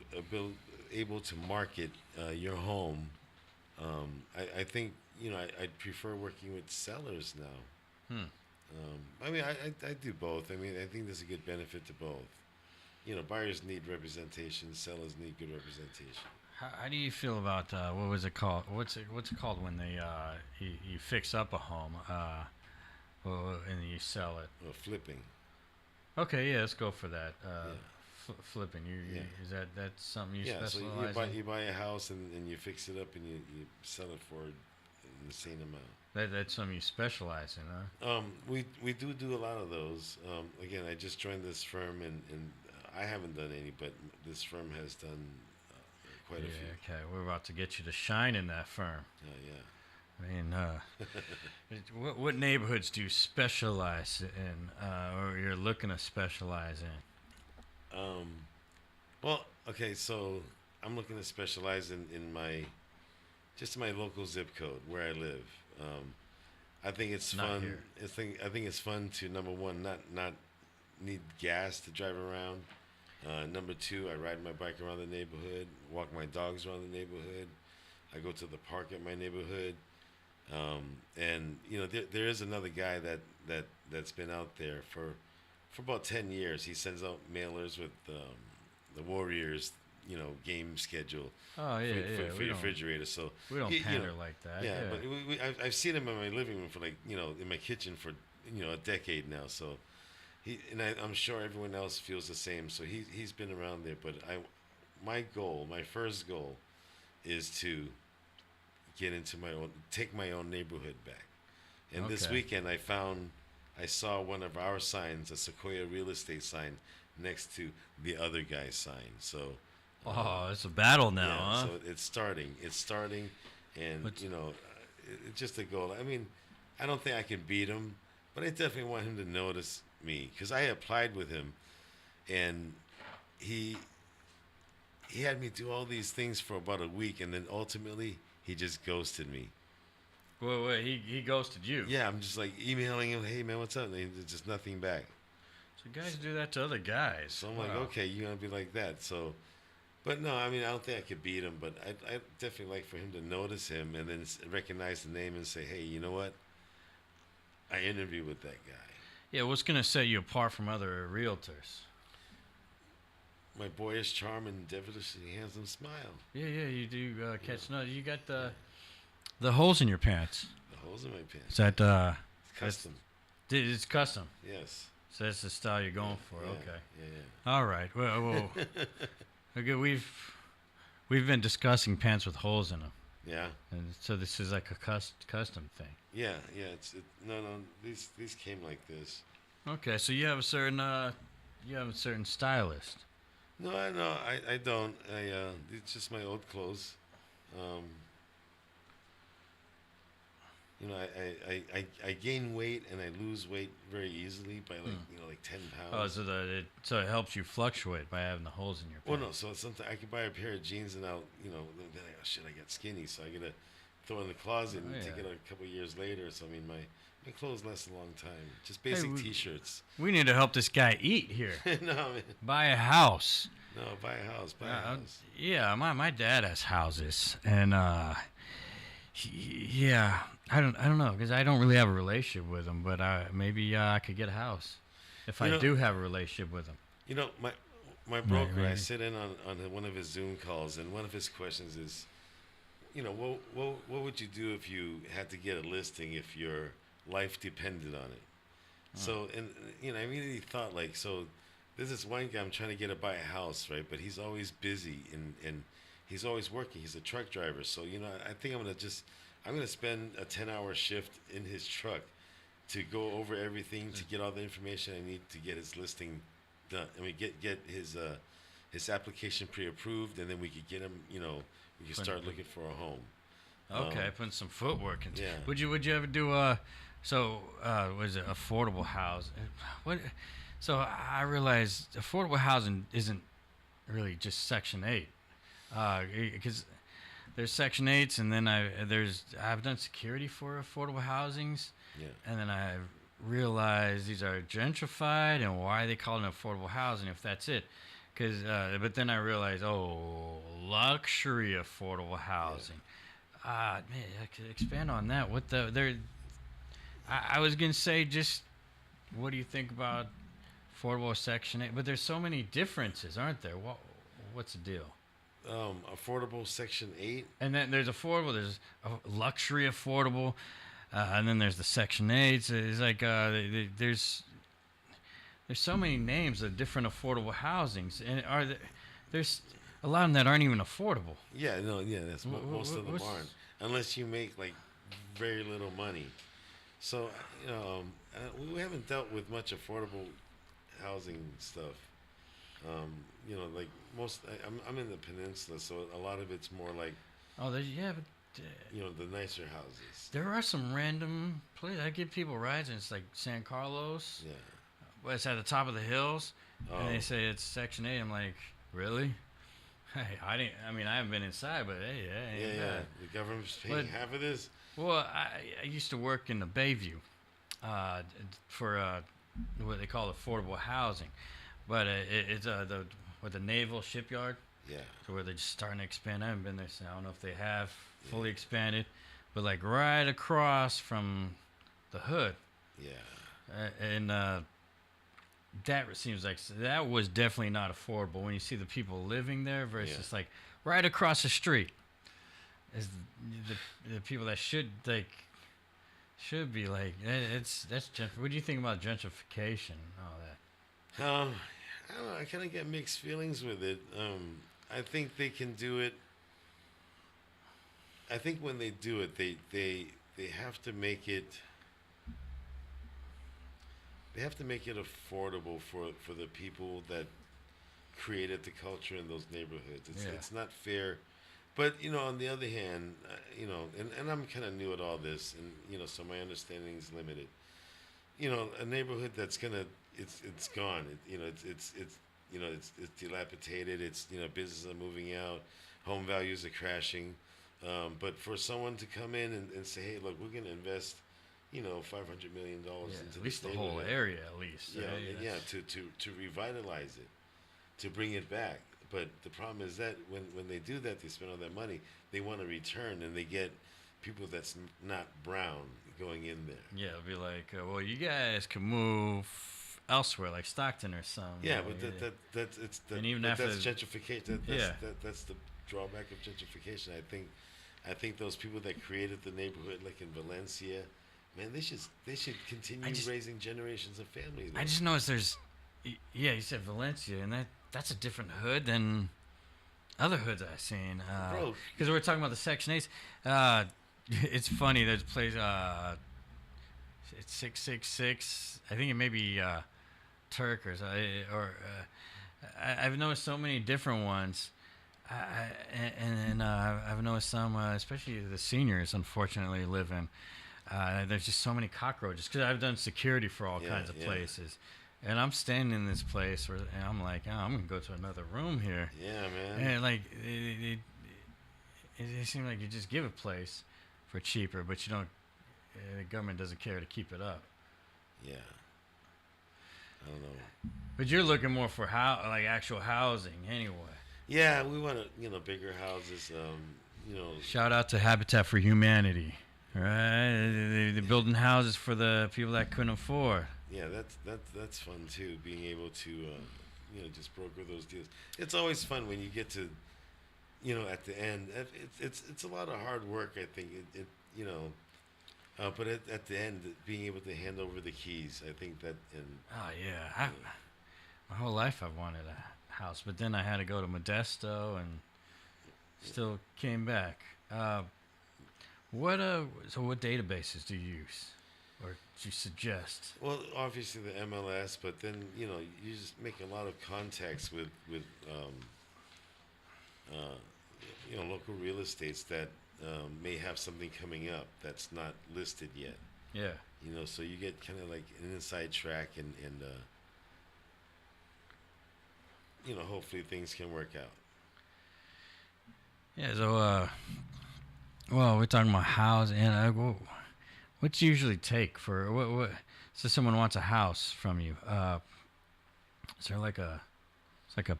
able to market your home, I think, I'd prefer working with sellers now. I mean, I do both. I mean, I think there's a good benefit to both. Buyers need representation, sellers need good representation. How do you feel about what was it called? What's it called when they you fix up a home and you sell it? Well, flipping. Okay, yeah, let's go for that. Flipping. Is that's something you specialize so in? you buy a house and you fix it up and you sell it for an insane amount. That's something you specialize in, huh? We do a lot of those. Again, I just joined this firm and I haven't done any, but this firm has done quite a few. Okay, we're about to get you to shine in that firm. Yeah. I mean, what neighborhoods do you specialize in, or you're looking to specialize in? Well, okay, so I'm looking to specialize in my local zip code where I live. I think it's Not fun. here. I think it's fun to, number one, not need gas to drive around. Number two, I ride my bike around the neighborhood, walk my dogs around the neighborhood. I go to the park at my neighborhood. And there is another guy that's been out there for about 10 years. He sends out mailers with the Warriors game schedule. Oh yeah, for your refrigerator. So we don't pander like that. Yeah, but I've seen him in my living room for in my kitchen for a decade now. So I'm sure everyone else feels the same. So he's been around there. But my first goal, is to get into take my own neighborhood back. And this weekend I saw one of our signs, a Sequoia real estate sign, next to the other guy's sign. So. It's a battle now, huh? So it's starting, and it's just a goal. I mean, I don't think I can beat him, but I definitely want him to notice me because I applied with him, and he had me do all these things for about a week, and then ultimately he just ghosted me. Wait, he ghosted you? Yeah, I'm just like emailing him, hey man, what's up? And there's just nothing back. So guys do that to other guys. So I'm like, okay, you're gonna be like that, so. But no, I mean, I don't think I could beat him, but I'd definitely like for him to notice him and then recognize the name and say, hey, you know what? I interviewed with that guy. Yeah, what's going to set you apart from other realtors? My boyish charm and devilishly handsome smile. Yeah, you do catch. No, you got the holes in your pants. The holes in my pants. Is that it's custom? It's custom. Yes. So that's the style you're going for. Yeah, okay. Yeah. All right. Well. Okay, we've been discussing pants with holes in them. Yeah. And so this is like a custom thing. Yeah. Yeah. No, no. These came like this. Okay, so you have a certain stylist. No, I no, I don't. It's just my old clothes. Um, I gain weight and I lose weight very easily by like Hmm. 10 pounds. Oh, so it helps you fluctuate by having the holes in your Well, pants. no, so sometimes I could buy a pair of jeans and then shit, I get skinny, so I gotta throw in the closet Oh and take yeah. it out a couple of years later. So I mean, my clothes last a long time. Just Hey, basic t-shirts. we need to help this guy eat here. No, man, Buy a house. no, buy a house, buy a Uh, house. yeah, my dad has houses, and yeah, I don't know because I don't really have a relationship with him, but maybe I could get a house if You I know, do have a relationship with him. my Right, broker, I right. sit in on one of his Zoom calls, and one of his questions is, what would you do if you had to get a listing if your life depended on it? So, and I immediately thought like, so there's this one guy I'm trying to get to buy a house, right? But he's always busy and he's always working. He's a truck driver, so I think I'm gonna spend a 10-hour shift in his truck to go over everything to get all the information I need to get his listing done. I mean, get his application pre-approved, and then we could get him. We could start looking for a home. Okay, putting some footwork into. Yeah. Would you ever do what is it, affordable house? What? So I realized affordable housing isn't really just Section 8, because there's Section 8s, and then I've done security for affordable housings, Yeah. and then I realized these are gentrified, and why they call it affordable housing if that's it. But then I realized, oh, luxury affordable housing. Man, I could expand on that. What the there? I was gonna say, just what do you think about affordable Section 8? But there's so many differences, aren't there? What's the deal? Affordable Section 8. And then there's affordable, there's luxury affordable, and then there's the Section 8s. It's like there's so many names of different affordable housings, and there's a lot of them that aren't even affordable. Yeah, no, yeah, that's most of them What's aren't, unless you make like very little money. So we haven't dealt with much affordable housing stuff. Like I'm in the peninsula, so a lot of it's more like Oh, yeah, but the nicer houses. there are some random places. I give people rides, and it's like San Carlos, Yeah. but it's at the top of the hills, and Oh, they say it's Section 8. I'm like, really? Hey, I didn't. I mean, I haven't been inside, but hey, that yeah, ain't yeah. bad. The government's paying But half of this. well, I used to work in the Bayview, for what they call affordable housing, but it's the naval shipyard, Yeah, so where they're just starting to expand. I haven't been there, so I don't know if they have fully expanded, but like right across from the hood, yeah, and that seems like that was definitely not affordable when you see the people living there versus Yeah. like right across the street is the people that should be like what do you think about gentrification and all that? I don't know. I kind of get mixed feelings with it. I think they can do it. I think when they do it, they have to make it. They have to make it affordable for the people that created the culture in those neighborhoods. Yeah. It's not fair. But on the other hand, and I'm kind of new at all this, and so my understanding is limited. A neighborhood that's it's gone. It's dilapidated. It's businesses are moving out, home values are crashing. But for someone to come in and say, hey, look, we're going to invest, $500 million Yeah, into at this least the whole neighborhood. area, at least. Yeah, yeah, That's- to revitalize it, to bring it back. But the problem is that when they do that, they spend all that money. They want to return, and they get people that's not brown going in there. Yeah, it'll be like, well, you guys can move elsewhere, like Stockton or something. Yeah, you know, but that's And even that's after- gentrification. Yeah. That's the drawback of gentrification. I think those people that created the neighborhood, like in Valencia, man, they should continue raising generations of families. I just noticed yeah, you said Valencia, and that's a different hood than Other hoods I've seen. Bro. Because we're talking about the Section 8s. It's funny. There's a place. It's 666. I think it may be Turk I've noticed so many different ones. I've noticed some, especially the seniors, unfortunately, live in. There's just so many cockroaches because I've done security for all kinds of places, and I'm standing in this place and I'm like, oh, I'm gonna go to another room here. Yeah, man. And like it seems like you just give a place for cheaper, but you don't. The government doesn't care to keep it up. Yeah. I don't know. But you're looking more for like actual housing anyway. Yeah, we want bigger houses. Shout out to Habitat for Humanity. Right, they're building houses for the people that couldn't afford. Yeah, that's fun too. Being able to, just broker those deals. It's always fun when you get to, at the end. It's a lot of hard work. I think but at the end, being able to hand over the keys, I think that. Oh yeah, my whole life I've wanted a house, but then I had to go to Modesto and still came back. What databases do you use, or do you suggest? Well, obviously the MLS, but then you just make a lot of contacts with local real estates that may have something coming up that's not listed yet. Yeah. So you get kind of like an inside track, and hopefully things can work out. Yeah. So well, we're talking about housing, and what's usually take for what? So someone wants a house from you. Is there like a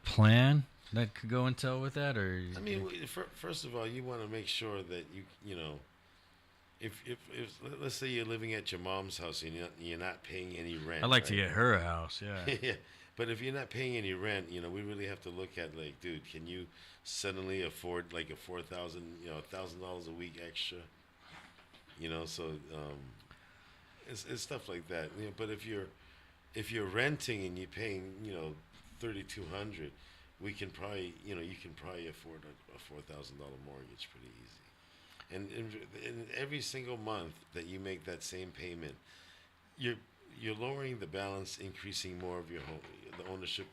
plan that could go into with that, or? I mean, first of all, you want to make sure that if let's say you're living at your mom's house and you're not paying any rent. I'd like to get her a house, yeah. Yeah, but if you're not paying any rent, we really have to look at like, dude, can you suddenly afford like a $1,000 a week extra? So it's stuff like that. But if you're renting and you're paying $3,200, we can probably you can probably afford a $4,000 mortgage pretty easy. And in every single month that you make that same payment, you're lowering the balance, increasing more of your home, the ownership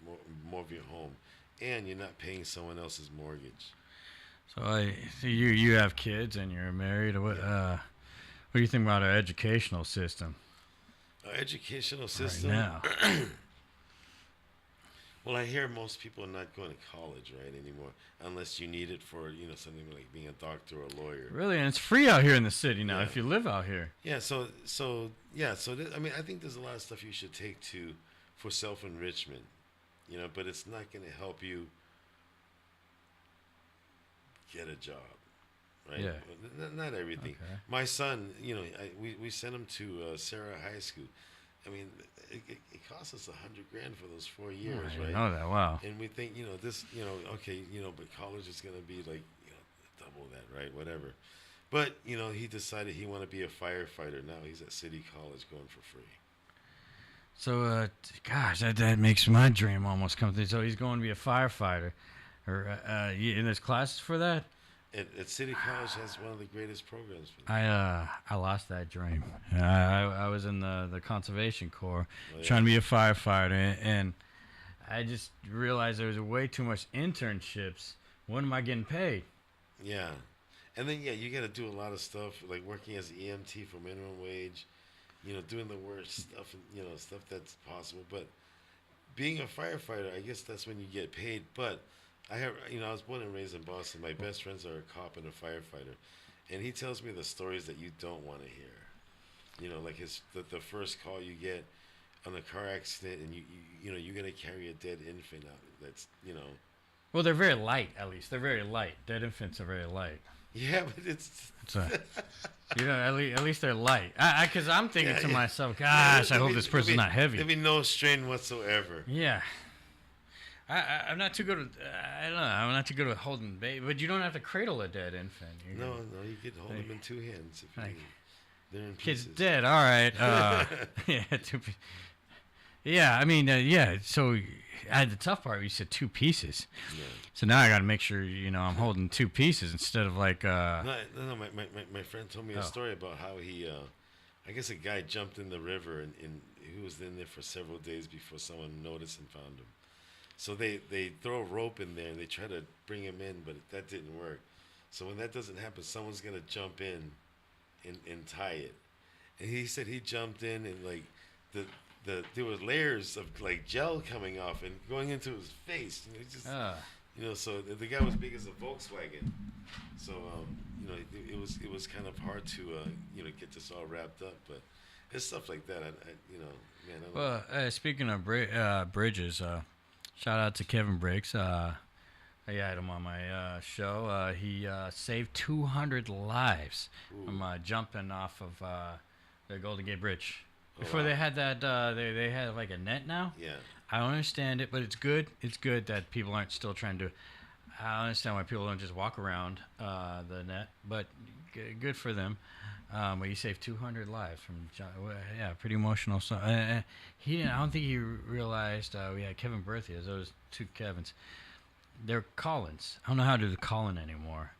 more of your home, and you're not paying someone else's mortgage. So you have kids and you're married. What do you think about our educational system? Our educational system right now. Well, I hear most people are not going to college anymore, unless you need it for something like being a doctor or a lawyer. Really, and it's free out here in the city now Yeah. if you live out here. Yeah. So I mean, I think there's a lot of stuff you should take for self-enrichment, but it's not going to help you get a job, right? Yeah. Not everything. Okay. My son, we sent him to Sarah High School. I mean, it cost us $100,000 for those 4 years, I right? didn't know that. Wow. And we think, this, okay, but college is going to be like, double that, right? Whatever. But, he decided he wanted to be a firefighter. Now he's at City College going for free. So, gosh, that makes my dream almost come true. So he's going to be a firefighter. Or, and there's classes for that? At City College has one of the greatest programs for that. I lost that dream. I was in the conservation corps, Oh, yeah. trying to be a firefighter, and I just realized there was way too much internships. When am I getting paid? Yeah. And then, you got to do a lot of stuff, like working as an EMT for minimum wage, doing the worst stuff, stuff that's possible. But being a firefighter, I guess that's when you get paid. But I was born and raised in Boston. My best friends are a cop and a firefighter. And he tells me the stories that you don't want to hear. Like the first call you get on a car accident, and you're going to carry a dead infant out. That's, Well, they're very light, at least. They're very light. Dead infants are very light. Yeah, but it's at least they're light. Because I'm thinking to myself, gosh, I hope this person's not heavy. There'll be no strain whatsoever. Yeah. I'm not too good at, I don't know, I'm not too good at holding baby, but you don't have to cradle a dead infant. No, you can hold them in two hands if you need. They're in Kid's pieces. dead, all right. Yeah, Yeah, I mean, yeah. So the tough part, you said two pieces. Yeah. So now I got to make sure I'm holding two pieces instead of like. No. My friend told me a Oh. story about how he, I guess a guy jumped in the river and he was in there for several days before someone noticed and found him. So they throw a rope in there and they try to bring him in, but that didn't work. So when that doesn't happen, someone's gonna jump in and tie it. And he said he jumped in and like there were layers of like gel coming off and going into his face. He just so the guy was big as a Volkswagen. So it was kind of hard to get this all wrapped up, but it's stuff like that. Man. Well, speaking of bridges, shout out to Kevin Briggs. I had him on my show. He saved 200 lives from jumping off of the Golden Gate Bridge. Before they had that, they had like a net now. Yeah. I don't understand it, but it's good. It's good that people aren't still trying to. I understand why people don't just walk around the net, but good for them. But he saved 200 lives from. Yeah, pretty emotional. So he didn't. I don't think he realized we had Kevin Berthier. Those two Kevins. They're Collins. I don't know how to do the Colin anymore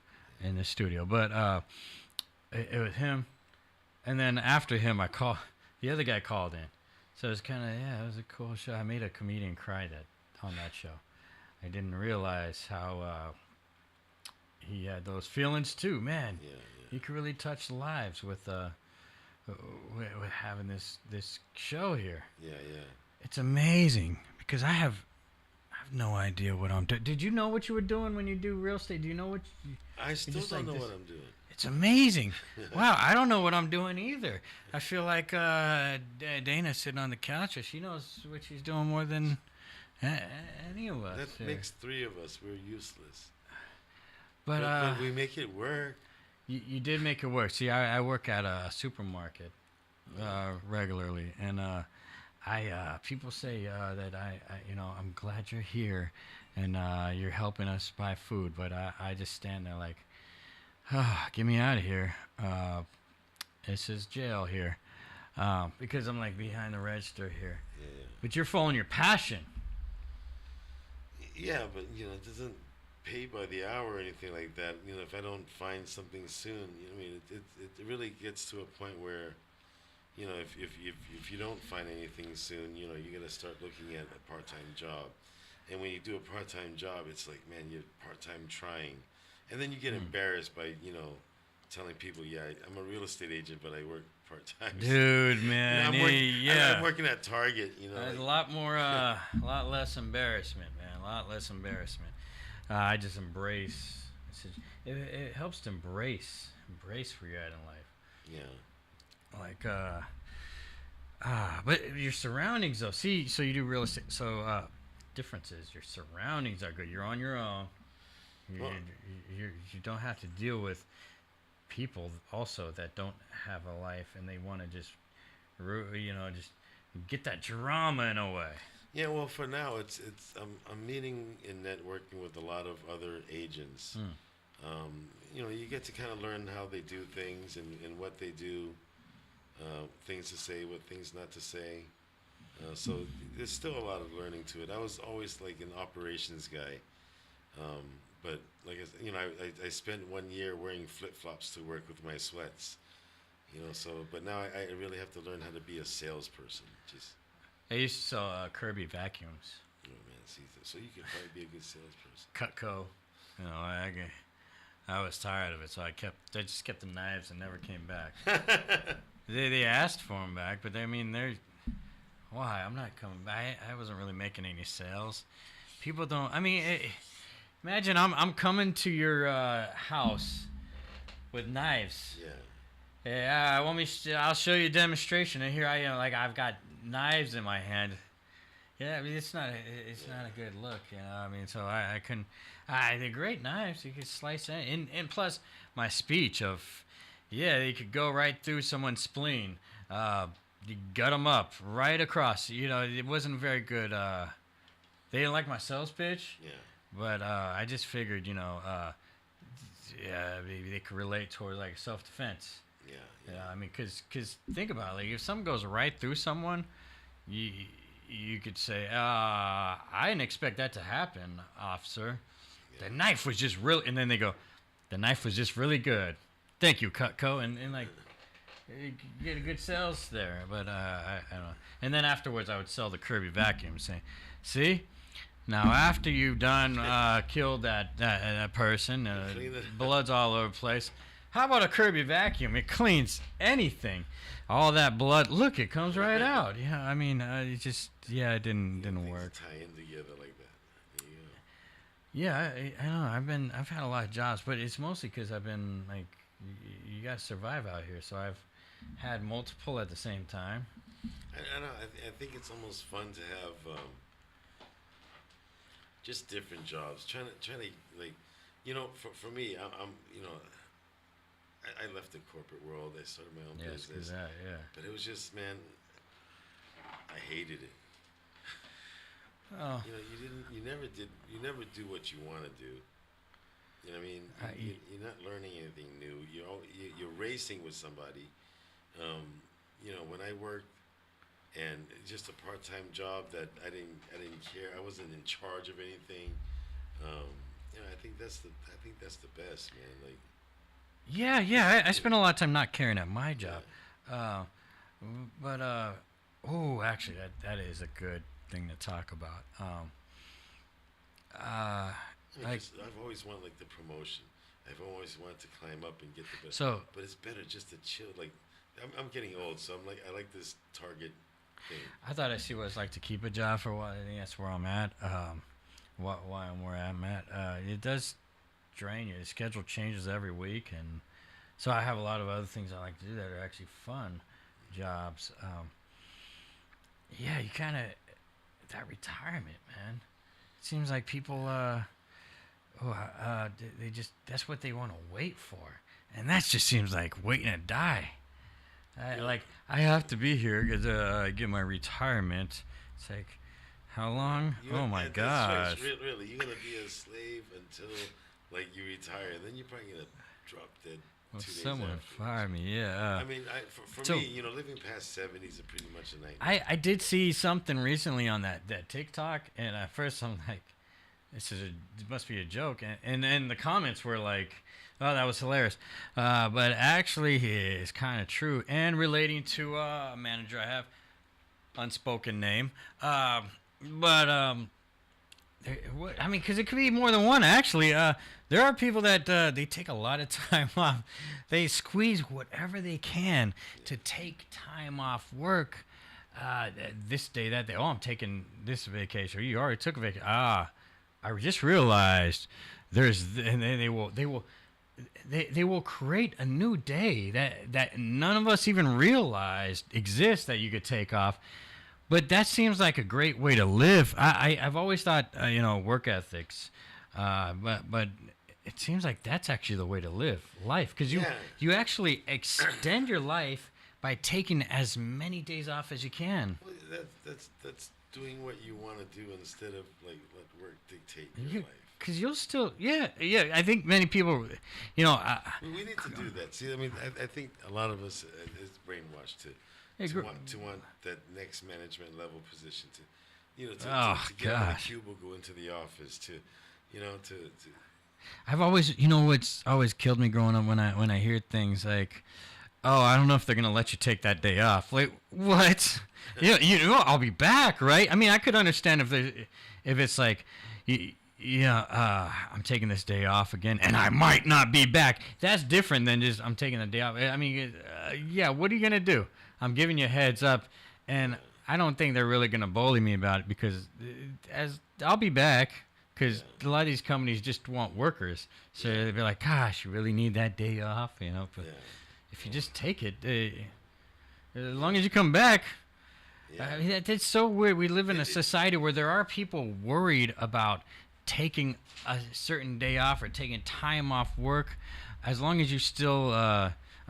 in the studio, but it was him. And then after him, the other guy called in. So it was kind of, it was a cool show. I made a comedian cry on that show. I didn't realize how he had those feelings too. Man, he could really touch lives with having this show here. Yeah. It's amazing because I have no idea what I'm doing. Did you know what you were doing when you do real estate? Do you know what I still don't know what I'm doing. It's amazing. Wow, I don't know what I'm doing either. I feel like Dana sitting on the couch. She knows what she's doing more than any of us. That makes three of us. We're useless. But we make it work. You did make it work. See, I work at a supermarket regularly, and people say that I'm glad you're here, and you're helping us buy food. But I just stand there like, get me out of here. This is jail here. Because I'm like behind the register here. Yeah. But you're following your passion. Yeah, but it doesn't pay by the hour or anything like that. If I don't find something soon, it really gets to a point where, if you don't find anything soon, you got to start looking at a part-time job. And when you do a part-time job, it's like, man, you're part-time trying. And then you get embarrassed by, telling people, I'm a real estate agent, but I work part-time. Dude, man. I'm working at Target, There's a lot less embarrassment, man. A lot less embarrassment. I just embrace. It helps to embrace where you're at in life. Yeah. Like, but your surroundings, though. See, so you do real estate. So, differences. Your surroundings are good. You're on your own. You don't have to deal with people also that don't have a life and they want to just get that drama in a way. Yeah, well, for now, it's I'm meeting and networking with a lot of other agents. You get to kind of learn how they do things and what they do, things to say, what things not to say. So there's still a lot of learning to it. I was always like an operations guy, but like I spent 1 year wearing flip-flops to work with my sweats. So but now I really have to learn how to be a salesperson. I used to sell Kirby vacuums. Oh man, see, so you could probably be a good salesperson. Cutco, I was tired of it, so I just kept the knives and never came back. They asked for them back, but why? I'm not coming back. I wasn't really making any sales. People don't. Imagine I'm coming to your house with knives. Yeah. Yeah. I'll show you a demonstration, and here I am, like I've got knives in my hand. Yeah, it's not a good look, So I couldn't. They're great knives. You could slice it, and plus my speech of, you could go right through someone's spleen. You gut them up right across. It wasn't very good. They didn't like my sales pitch. Yeah. But I just figured, maybe they could relate towards like self-defense. Yeah. Because think about it. Like if something goes right through someone, you could say, I didn't expect that to happen, officer. Yeah. The knife was just really, and then they go, the knife was just really good. Thank you, Cutco, and like, you get a good sales there. But I don't know. And then afterwards, I would sell the Kirby vacuum, saying, see, now after you've done killed that person, blood's all over the place. How about a Kirby vacuum? It cleans anything. All that blood, look, it comes right out. Yeah, I mean, it just, it didn't work. Tie in together like that. There you go. Yeah, I don't know. I've had a lot of jobs, but it's mostly because I've been like, you got to survive out here. So I've had multiple at the same time. I know. I think it's almost fun to have just different jobs. Trying to like, for me, I'm I left the corporate world. I started my own business. Yeah. But it was just, man, I hated it. Oh. You never do what you want to do. You know what I mean? You're not learning anything new. You're racing with somebody. When I worked, and it's just a part-time job that I didn't care. I wasn't in charge of anything. I think that's the best, man. Like. Yeah. I spent a lot of time not caring at my job. Yeah. Actually, that is a good thing to talk about. I've always wanted like the promotion. I've always wanted to climb up and get the best. But it's better just to chill. Like, I'm getting old, so I like this target thing. I thought I see what it's like to keep a job for a while. I think that's where I'm at. Why I'm where I'm at. It does drain you. The schedule changes every week, and so I have a lot of other things I like to do that are actually fun jobs. You kind of that retirement, man. It seems like people, they just that's what they want to wait for, and that just seems like waiting to die. I have to be here because I get my retirement. It's like, how long? Oh my gosh! Right. Really, you're gonna be a slave until like you retire, and then you're probably gonna drop dead. Well, someone fire me, yeah. I mean, for me, living past 70 is pretty much a nightmare. I did see something recently on that TikTok, and at first I'm like, it must be a joke, and then the comments were like, oh, that was hilarious, but actually it's kind of true, and relating to a manager I have, unspoken name, because it could be more than one, actually. There are people that they take a lot of time off. They squeeze whatever they can to take time off work. This day, that day. Oh, I'm taking this vacation. Or you already took a vacation. I just realized and they will create a new day that none of us even realized exists that you could take off. But that seems like a great way to live. I've always thought, work ethics, but it seems like that's actually the way to live life, because you actually extend your life by taking as many days off as you can. Well, that's doing what you want to do instead of like let work dictate your life. Because you'll still, I think many people, we need to do that. See, I mean, I think a lot of us is brainwashed to want that next management level position, to get out of the cubicle into the office, to I've always, what's always killed me growing up when I hear things like, oh, I don't know if they're gonna let you take that day off. Like, what? I'll be back, right? I mean, I could understand if it's like, I'm taking this day off again, and I might not be back. That's different than just I'm taking a day off. I mean, what are you gonna do? I'm giving you a heads up, and I don't think they're really gonna bully me about it, because as I'll be back. Because a lot of these companies just want workers. So they'll be like, gosh, you really need that day off, But if you just take it, as long as you come back. I mean, that's so weird. We live in a society where there are people worried about taking a certain day off or taking time off work. As long as you still,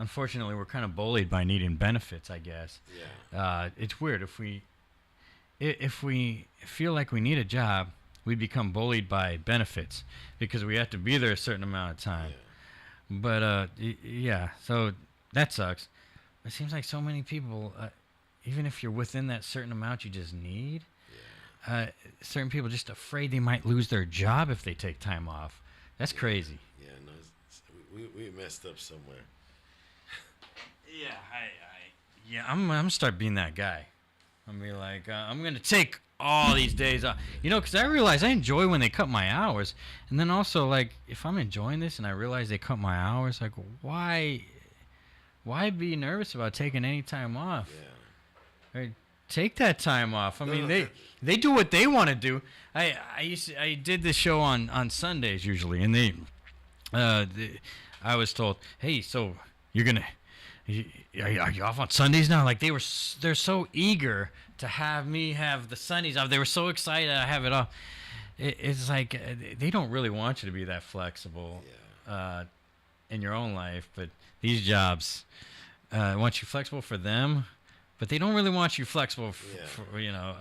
unfortunately, we're kind of bullied by needing benefits, I guess. Yeah. It's weird. If we feel like we need a job, we become bullied by benefits because we have to be there a certain amount of time. Yeah. But so that sucks. It seems like so many people, even if you're within that certain amount you just need, Yeah. certain people are just afraid they might lose their job if they take time off. That's Yeah. crazy. Yeah. No, we messed up somewhere. Yeah, I'm gonna start being that guy. I'm gonna be like, I'm gonna take all these days off. You know, because I realize I enjoy when they cut my hours, and then also like if I'm enjoying this and I realize they cut my hours, like why be nervous about taking any time off? Yeah. Right? Take that time off. I No, mean, no, they do what they want to do. I did this show on Sundays usually, and I was told, hey, so you're gonna. Are you off on Sundays now? Like they're so eager to have me have the Sundays off. They were so excited I have it off. It's like they don't really want you to be that flexible in your own life, but these jobs want you flexible for them, but they don't really want you flexible for you know.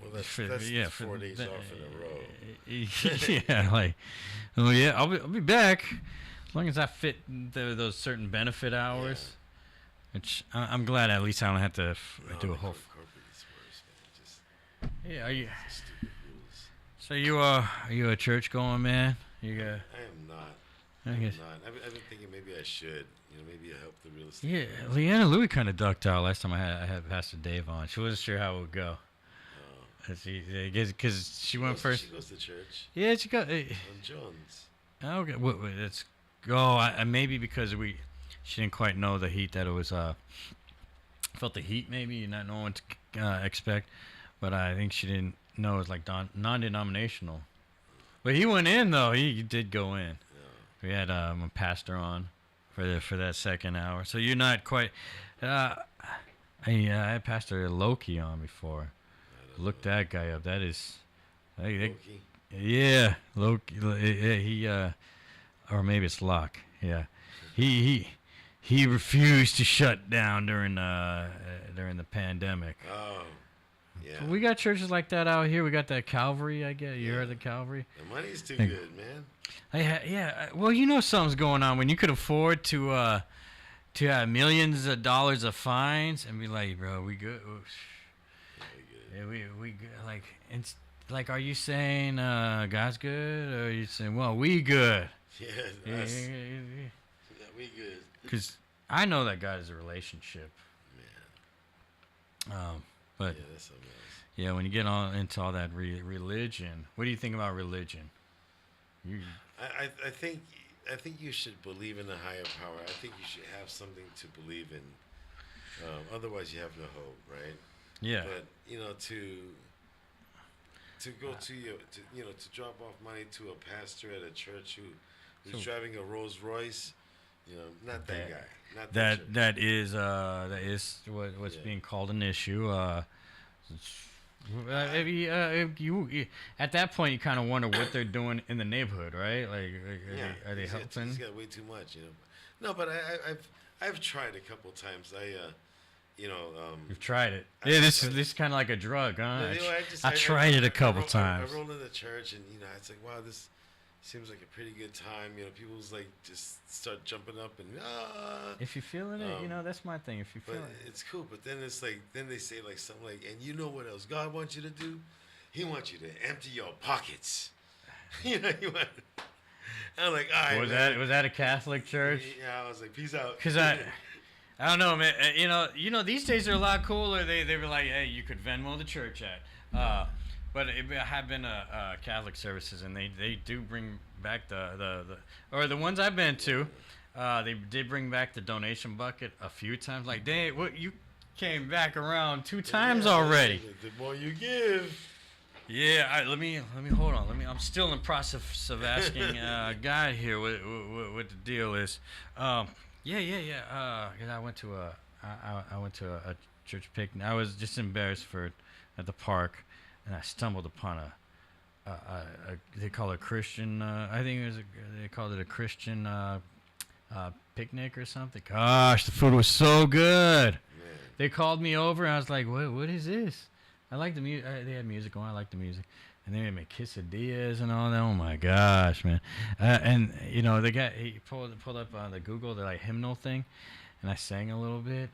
Well, that's for 4 days off in a row. Yeah, like, oh yeah, I'll be back as long as I fit those certain benefit hours. Yeah. Which I'm glad at least I don't have to do a whole. Corporate is worse, man. Just Yeah, are you? stupid rules. So are you a church going man? You got? I am not. I I'm guess. not. I've been thinking maybe I should. You know, maybe I help the real estate. Yeah, Leanna Louie kind of ducked out last time I had Pastor Dave on. She wasn't sure how it would go. Because she went first. She goes to church. Yeah, she got. On Jones. Okay, let's go. Maybe because she didn't quite know the heat that it was. Felt the heat maybe, not knowing what to expect, but I think she didn't know it was like non-denominational. But he went in though. He did go in. Yeah. We had a pastor on for that second hour. So you're not quite. I had Pastor Loki on before. Look that guy up. That is. Loki? Yeah, Loki. He or maybe it's Locke. Yeah, he refused to shut down during the pandemic. Oh, yeah. We got churches like that out here. We got that Calvary. I guess you heard the Calvary. The money's too good, man. Well, you know something's going on when you could afford to have millions of dollars of fines and be like, bro, we good. Yeah, we good. Like, it's like, are you saying God's good, or are you saying, well, we good? Yeah, us. Yeah, we good. Because I know that God is a relationship. Man. But Yeah, that's something else. yeah, when you get into all that religion, what do you think about religion? I think you should believe in a higher power. I think you should have something to believe in. Otherwise, you have no hope, right? Yeah. But you know, to go to drop off money to a pastor at a church who's driving a Rolls Royce, you know, not that guy, not that is what's being called an issue. If you at that point you kind of wonder what they're doing in the neighborhood, right? Like, are they helping? He's got way too much, you know. No, but I've tried a couple times. You've tried it. Yeah, this is kind of like a drug, huh? I tried it a couple times. I rolled in the church, and it's like, wow, this seems like a pretty good time. You know, people's like just start jumping up and If you're feeling it, that's my thing. If you feel but it, it's cool. But then it's like, then they say like something like, and you know what else God wants you to do? He wants you to empty your pockets. You I'm like, all right. Was that a Catholic church? Yeah, I was like, peace out. Because I don't know, man. You know, these days they're a lot cooler. They were like, hey, you could Venmo the church at. But it have been Catholic services, and they do bring back or the ones I've been to, they did bring back the donation bucket a few times. Like, dang, what, you came back around 2 times already. The more you give. Yeah, let me hold on. I'm still in the process of asking God here what the deal is. Yeah. Because I went to a church picnic. I was just embarrassed at the park, and I stumbled upon a they call it a Christian. I think they called it a Christian picnic or something. Gosh, the food was so good. Man. They called me over, and I was like, what is this? I like the music. They had music going. I like the music. And they made quesadillas and all that. Oh my gosh, man! And he pulled up on the Google the hymnal thing, and I sang a little bit.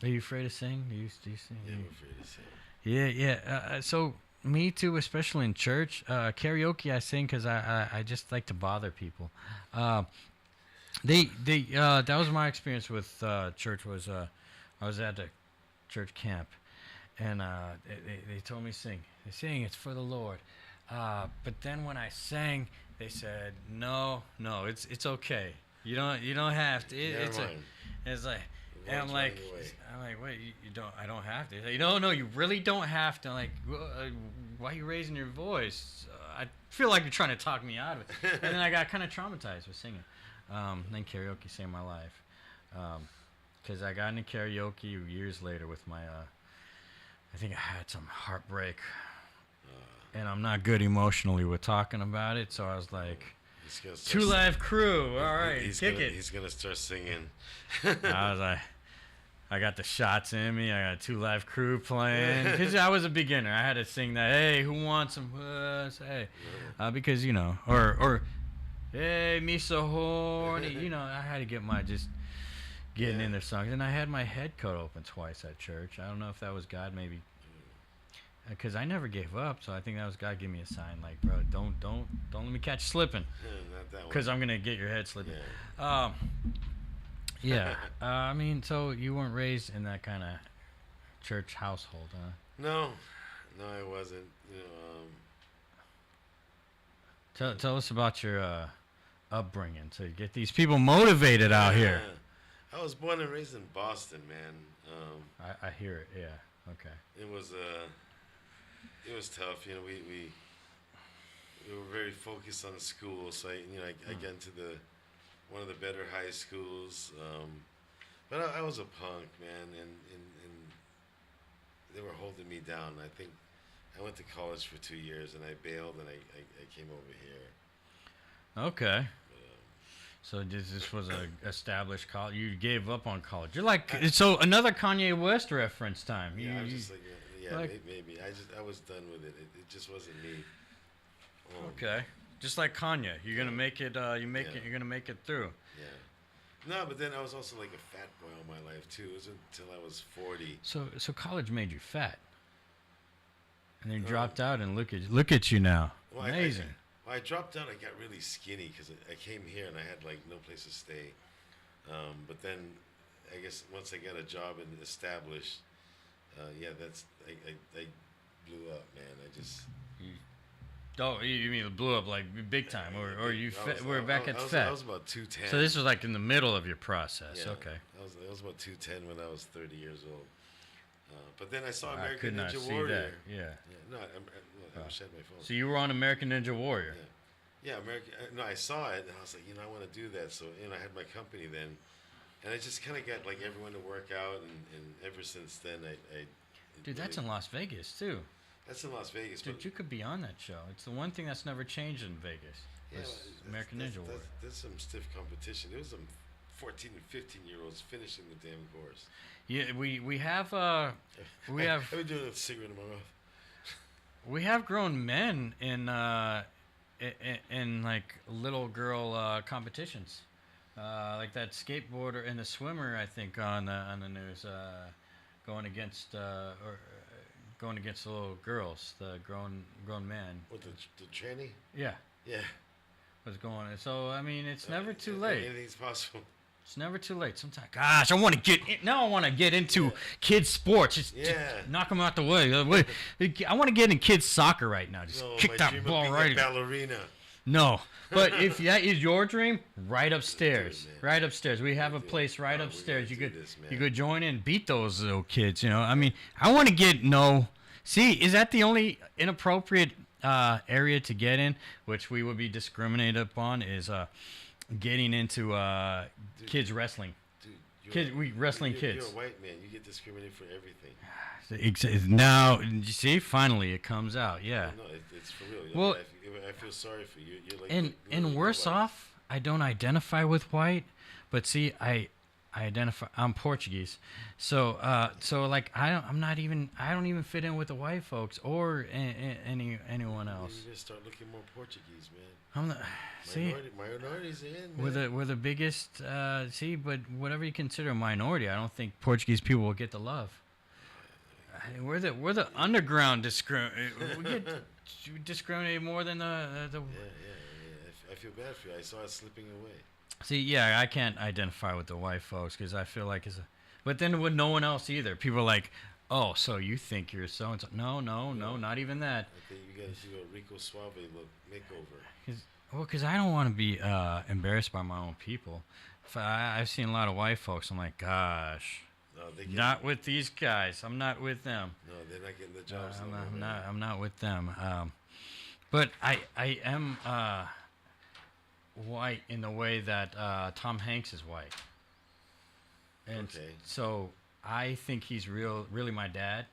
Are you afraid to sing? Do you sing? Yeah, I'm afraid to sing. Yeah, yeah. So me too, especially in church. Karaoke, I sing because I just like to bother people. Uh, that was my experience with church. I was at a church camp, and they told me sing. They sing. It's for the Lord. But then when I sang, they said no, it's okay. You don't have to. Never mind. It's like. The And I'm Lord's like, running away. wait, you don't, I don't have to. He's like, no, you really don't have to. I'm like, why are you raising your voice? I feel like you're trying to talk me out of it. And then I got kind of traumatized with singing. Then karaoke saved my life. Because I got into karaoke years later with my, I think I had some heartbreak. And I'm not good emotionally with talking about it. So I was like, Two Live Crew. All right, kick it. He's gonna start singing. I was like, I got the shots in me. I got Two Live Crew playing because I was a beginner. I had to sing that. Hey, who wants some puss? Hey, because or hey, me so horny. I had to get my just getting in their songs. And I had my head cut open twice at church. I don't know if that was God, maybe. Because I never gave up, so I think that was God giving me a sign, like, bro, don't let me catch you slipping, because I'm gonna get your head slipping. Yeah. I mean, so you weren't raised in that kind of church household, huh? No, I wasn't. Tell us about your upbringing to get these people motivated out here. I was born and raised in Boston, man. I hear it. Yeah. Okay. It was tough. We were very focused on school, so I got into one of the better high schools. But I was a punk, man, and they were holding me down. I think I went to college for 2 years, and I bailed, and I came over here. Okay. So this was a established college. You gave up on college. You're like, so another Kanye West reference time. I was just like, maybe. I was done with it. It just wasn't me. Okay. Just like Kanye, you're gonna make it. You're gonna make it through. Yeah. No, but then I was also like a fat boy all my life too. It wasn't until I was 40. So college made you fat, and then you dropped out, and look at you now. Well, amazing. I dropped out. I got really skinny because I came here and I had like no place to stay. But then, I guess once I got a job and established, I blew up, man. I just. Oh, you mean it blew up like big time, or you we're back at fat? I was about 210. So this was like in the middle of your process. Yeah, okay. I was about 210 when I was 30 years old. But then I saw I American could not Ninja see Warrior. that. Yeah. No, I wish I had my phone. So you were on American Ninja Warrior. Yeah, American. No, I saw it and I was like, I want to do that. So I had my company then, and I just kind of got like everyone to work out, and ever since then, Dude, that's in Las Vegas too. That's in Las Vegas. Dude, you could be on that show. It's the one thing that's never changed in Vegas. Yeah, American Ninja Warrior. There's some stiff competition. There was some 14 and 15-year-olds finishing the damn course. Yeah, we have I've been doing a cigarette in my mouth. We have grown men in like little girl competitions, like that skateboarder and the swimmer. I think on the news, going against the little girls, the grown men. What, the tranny? Yeah. Yeah. Was going. So I mean, it's never too late. Anything's possible. It's never too late. Sometimes, gosh, I want to get in, now. I want to get into kids' sports. Just knock them out the way. I want to get in kids' soccer right now. Just kick that ball right. Ballerina. No, but if that is your dream, right upstairs. Right upstairs. We have a place right upstairs. You could join in, beat those little kids. I mean, I want to get See, is that the only inappropriate area to get in, which we would be discriminated upon, is getting into kids wrestling. Dude, wrestling kids. You're a white man. You get discriminated for everything. Now, you see, finally it comes out. Yeah. No, it's for real. Well, I feel sorry for you. You're like and worse off, I don't identify with white, but see, I identify. I'm Portuguese, so like I don't even fit in with the white folks or anyone Maybe else. you just start looking more Portuguese, man. I'm the see. Minorities are in, man. We're the biggest. See, but whatever you consider a minority, I don't think Portuguese people will get the love. We're the underground we get discriminated more than the. I feel bad for you. I saw it slipping away. See, yeah, I can't identify with the white folks because I feel like but then with no one else either. People are like, oh, so you think you're so and so? No, not even that. I think you gotta do a Rico Suave look makeover. Because I don't want to be embarrassed by my own people. I've seen a lot of white folks. I'm like, gosh, No, not with these guys. I'm not with them. No, they're not getting the jobs. I'm not with them. But I am white in the way that Tom Hanks is white, and so I think he's really my dad.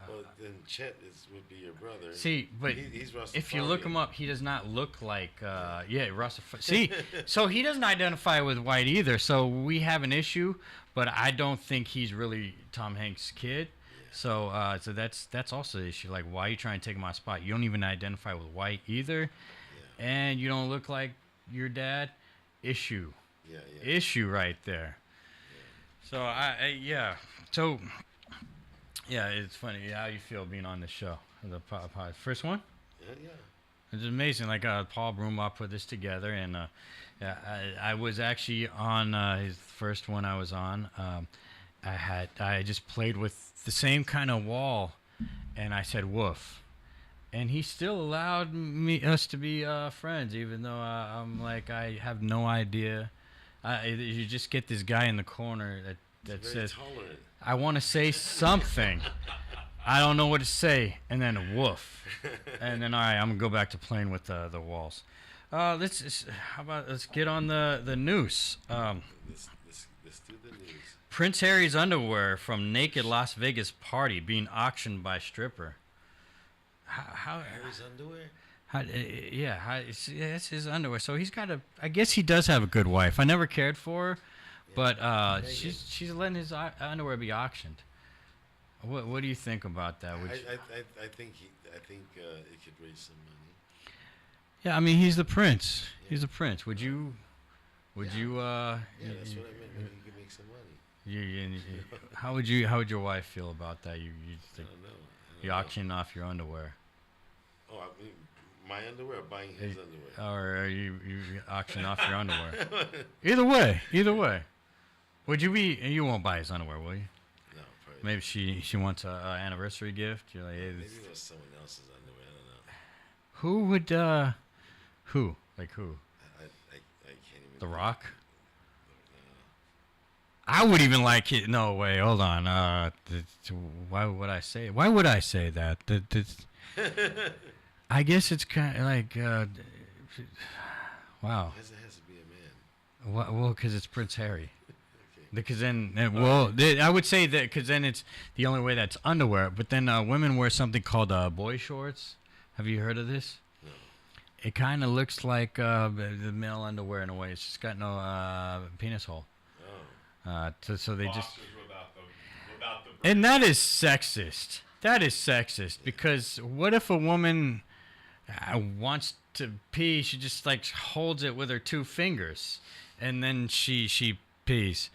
Well, then Chet would be your brother. See, but he's if you look him up, he does not look like Rastafari. See, so he doesn't identify with white either. So we have an issue, but I don't think he's really Tom Hanks' kid. Yeah. So that's also the issue. Like, why are you trying to take my spot? You don't even identify with white either, and you don't look like your dad. Issue. Issue right there. Yeah. So yeah, it's funny how you feel being on the show, the pod. First one. Yeah. It's amazing. Like Paul Brumbaugh put this together, and I was actually on his first one I was on. I just played with the same kind of wall, and I said woof, and he still allowed us to be friends, even though I'm like I have no idea. You just get this guy in the corner that says, tolerant. I want to say something. I don't know what to say, and then woof, and then all right, I'm gonna go back to playing with the walls. Let's get on the news. Let's do the news. Prince Harry's underwear from naked Las Vegas party being auctioned by stripper. How Harry's underwear? It's his underwear. So he's got I guess he does have a good wife. I never cared for her, but she's letting his underwear be auctioned. What do you think about that? I think it could raise some money. Yeah, I mean he's the prince. Yeah. He's the prince. Would you? Yeah, that's what I meant. Maybe he could make some money. How would your wife feel about that? You think I don't know. You auctioning off your underwear? Oh, I mean, my underwear or buying his underwear? Or are you auctioning off your underwear? Either way. Would you be? You won't buy his underwear, will you? No, probably. Maybe she wants an anniversary gift. You're like, hey, maybe it was someone else's underwear. I don't know. Who would? Who? Like who? I can't even. The Rock. I would even like it. No way. Hold on. Why would I say? Why would I say that? I guess it's kind of like. Wow. It has to be a man. Well, because it's Prince Harry. Okay. Because then, I would say that because then it's the only way that's underwear. But then women wear something called boy shorts. Have you heard of this? No. It kind of looks like the male underwear in a way. It's just got no penis hole. So they just. And that is sexist. That is sexist because what if a woman wants to pee? She just like holds it with her two fingers, and then she pees.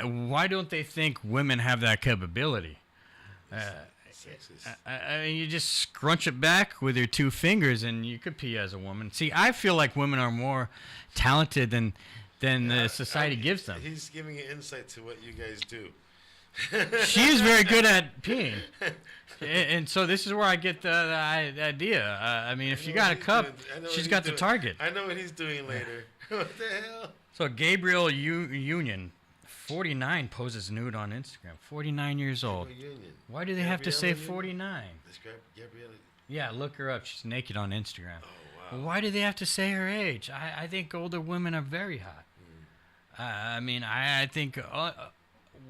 Why don't they think women have that capability? Sexist. I mean, you just scrunch it back with your two fingers, and you could pee as a woman. See, I feel like women are more talented than the society gives them. He's giving an insight to what you guys do. She is very good at peeing. And so this is where I get the idea. I mean, if you got a cup, she's got the target. I know what he's doing later. What the hell? So Gabriel Union, 49, poses nude on Instagram. 49 years old. Why do they have to say 49? Gabriella. Yeah, look her up. She's naked on Instagram. Oh, wow. Why do they have to say her age? I think older women are very hot. I mean, I think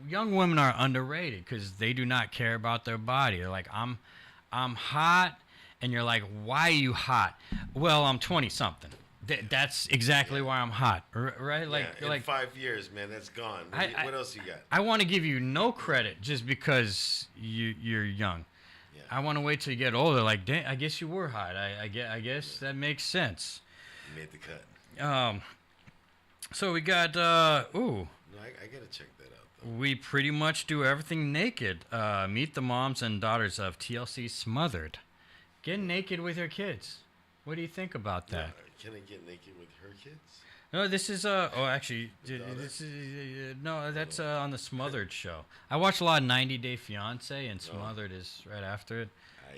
young women are underrated because they do not care about their body. They're like, I'm hot, and you're like, why are you hot? Well, I'm 20-something. That's exactly why I'm hot, right? Like, Yeah, in like 5 years, man, that's gone. What else you got? I want to give you no credit just because you're young. Yeah, I want to wait till you get older. Like, dang, I guess you were hot. I guess that makes sense. you made the cut. So we got ooh. No, I gotta check that out though. We pretty much do everything naked. Meet the moms and daughters of TLC Smothered. Get naked with your kids. What do you think about that? Can I get naked with her kids? No, this is oh actually this is no, that's on the Smothered show. I watch a lot of 90 Day Fiance, and Smothered is right after it.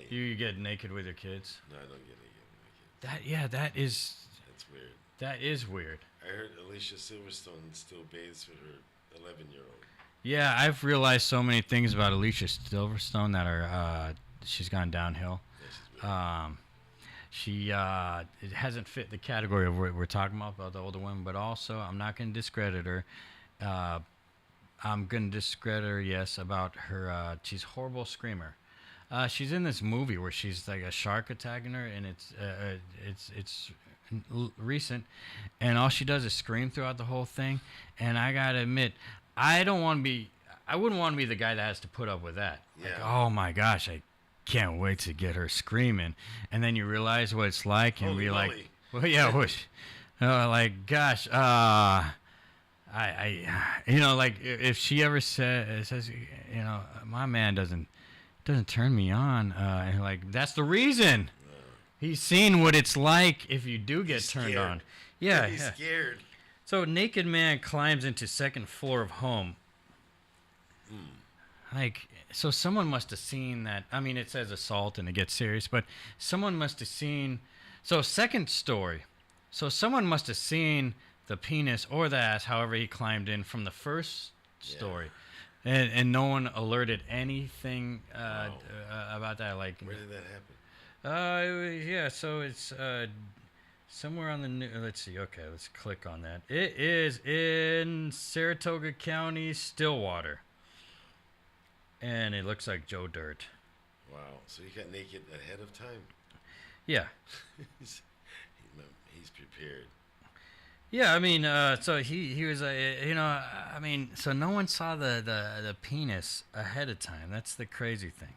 You get naked with your kids. No, I don't get naked with my kids. That's weird. That is weird. I heard Alicia Silverstone still bathes with her 11-year-old. Yeah, I've realized so many things about Alicia Silverstone that are she's gone downhill. Yeah, she's weird. It hasn't fit the category of what we're talking about the older women, but also I'm not going to discredit her. I'm going to discredit her, yes, about her. She's a horrible screamer. She's in this movie where she's like a shark attacking her, and it's recent, and all she does is scream throughout the whole thing. And I gotta admit, I wouldn't want to be the guy that has to put up with that. Yeah. Like, oh my gosh, I can't wait to get her screaming, and then you realize what it's like, and we're like, well, yeah, like, gosh, I like if she ever says, my man doesn't turn me on, and like that's the reason. He's seen what it's like if you do get turned on. Yeah, he's scared. So naked man climbs into second floor of home. Like, so someone must have seen that. I mean, it says assault and it gets serious, but someone must have seen. So second story. So someone must have seen the penis or the ass, however he climbed in from the first story. And no one alerted anything about that. Like, where did that happen? So it's somewhere on the new. Let's see. Okay, let's click on that. It is in Saratoga County, Stillwater, and it looks like Joe Dirt. Wow. So he got naked ahead of time. Yeah. he's prepared. Yeah, I mean, so he was, I mean, so no one saw the penis ahead of time. That's the crazy thing.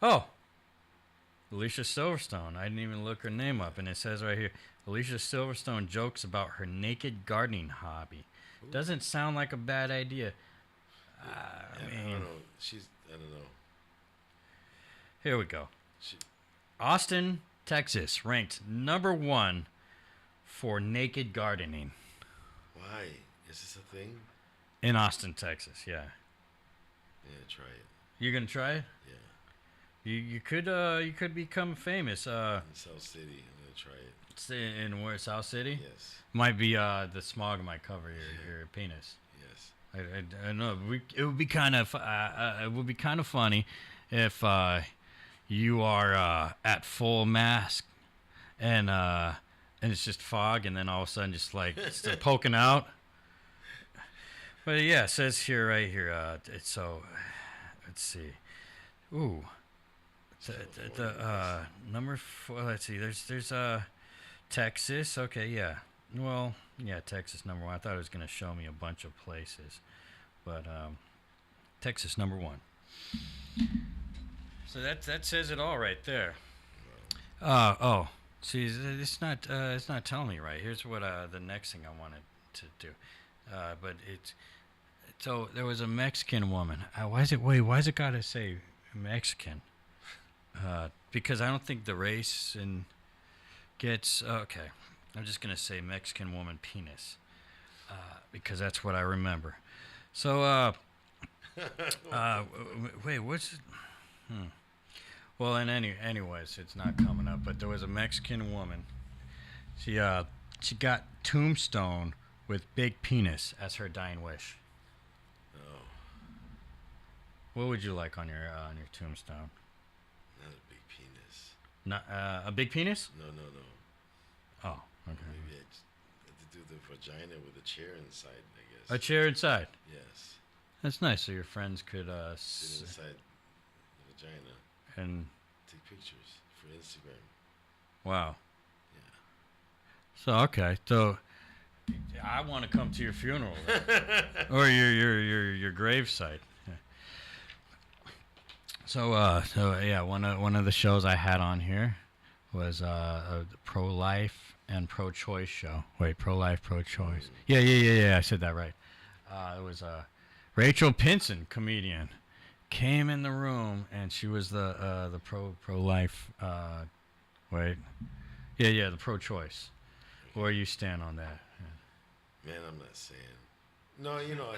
Oh. Alicia Silverstone. I didn't even look her name up, and it says right here, Alicia Silverstone jokes about her naked gardening hobby. Ooh. Doesn't sound like a bad idea. I don't know. I don't know. Here we go. Austin, Texas, ranked #1 for naked gardening. Why? Is this a thing? In Austin, Texas, yeah. Yeah, try it. You gonna try it? Yeah. You could become famous. In South City, I'm gonna try it. It's in where? South City? Yes. Might be the smog might cover your penis. Yes. I know. It would be kind of funny if you are at full mask and it's just fog, and then all of a sudden just like it's poking out. But yeah, it says here right here. So let's see. Ooh. The number 4. Let's see. There's Texas. Okay, yeah. Well, yeah, Texas #1. I thought it was gonna show me a bunch of places, but Texas #1. So that says it all right there. Oh, see, it's not telling me right. Here's what the next thing I wanted to do, but it's so there was a Mexican woman. Why is it gotta say Mexican? Because I don't think the race gets okay. I'm just gonna say Mexican woman penis, because that's what I remember. So, wait, what's? Well, anyways, it's not coming up. But there was a Mexican woman. She got tombstone with big penis as her dying wish. Oh. What would you like on your tombstone? Not a big penis. Not a big penis? No. Oh, okay. Maybe I had to do the vagina with a chair inside, I guess. A chair inside? Yes. That's nice, so your friends could sit inside the vagina and take pictures for Instagram. Wow. So okay, so I want to come to your funeral or your gravesite. So yeah, one of the shows I had on here was a pro-life and pro-choice show. Wait, pro-life, pro-choice. Yeah. I said that right. It was Rachel Pinson, comedian, came in the room, and she was the pro-life. Wait, yeah, the pro-choice. Where you stand on that? Man, I'm not saying. No, you know,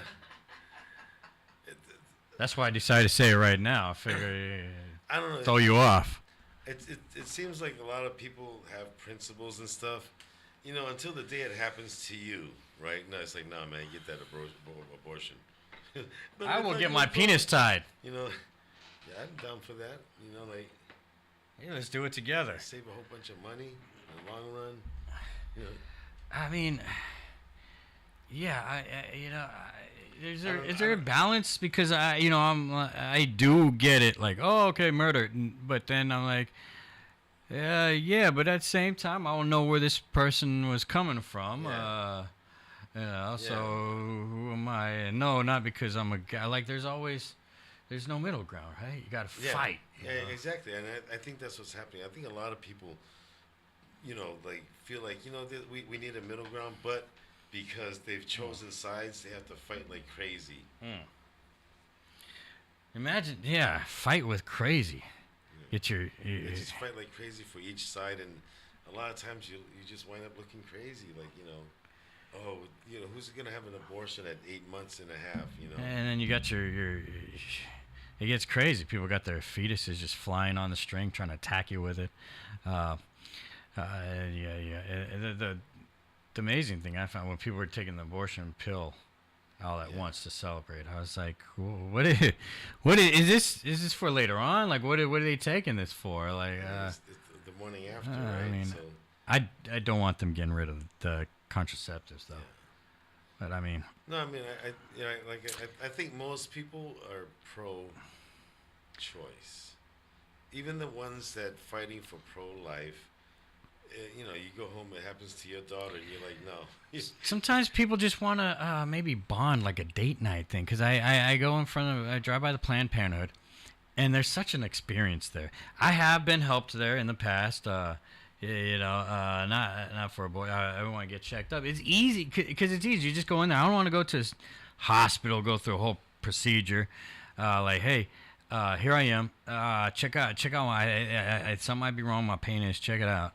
That's why I decided to say it right now. I figure I don't know. throw you off. It seems like a lot of people have principles and stuff, you know, until the day it happens to you, right? No, it's like, nah, man, get that abortion. But I it's will like, get my penis tied. You know, yeah, I'm down for that. You know, like, Yeah, let's do it together. save a whole bunch of money in the long run. You know, I mean, yeah, is I there a don't- balance? Because I do get it. Like, oh, okay, murder, but then I'm like, yeah, but at the same time, I don't know where this person was coming from. Yeah. So Yeah. who am I? No, not because I'm a guy. Like, there's no middle ground, right? You got to yeah, fight. you yeah, know? exactly. And I think that's what's happening. I think a lot of people, you know, like feel like, you know, we need a middle ground, but because they've chosen sides, they have to fight like crazy. Imagine, fight with crazy. Get your, They just fight like crazy for each side, and a lot of times you just wind up looking crazy. Like, you know, oh, you know, who's gonna have an abortion at 8 months and a half? You know, and then you got your. It gets crazy. People got their fetuses just flying on the string, trying to attack you with it. The amazing thing I found when people were taking the abortion pill all at once to celebrate, I was like, is this? Is this for later on? Like, what are they taking this for? Like, and it's the morning after, I right? mean, So I don't want them getting rid of the contraceptives though. But I mean, no, I mean, I think most people are pro-choice, even the ones that fighting for pro-life. You know, you go home, it happens to your daughter, and you're like, no. sometimes people just want to maybe bond like a date night thing. Because I go I drive by the Planned Parenthood, and there's such an experience there. I have been helped there in the past. Not for a boy. I want to get checked up. It's easy because it's easy. You just go in there. I don't want to go to a hospital, go through a whole procedure. Like, hey, here I am. Check out. Something might be wrong with my penis. Check it out.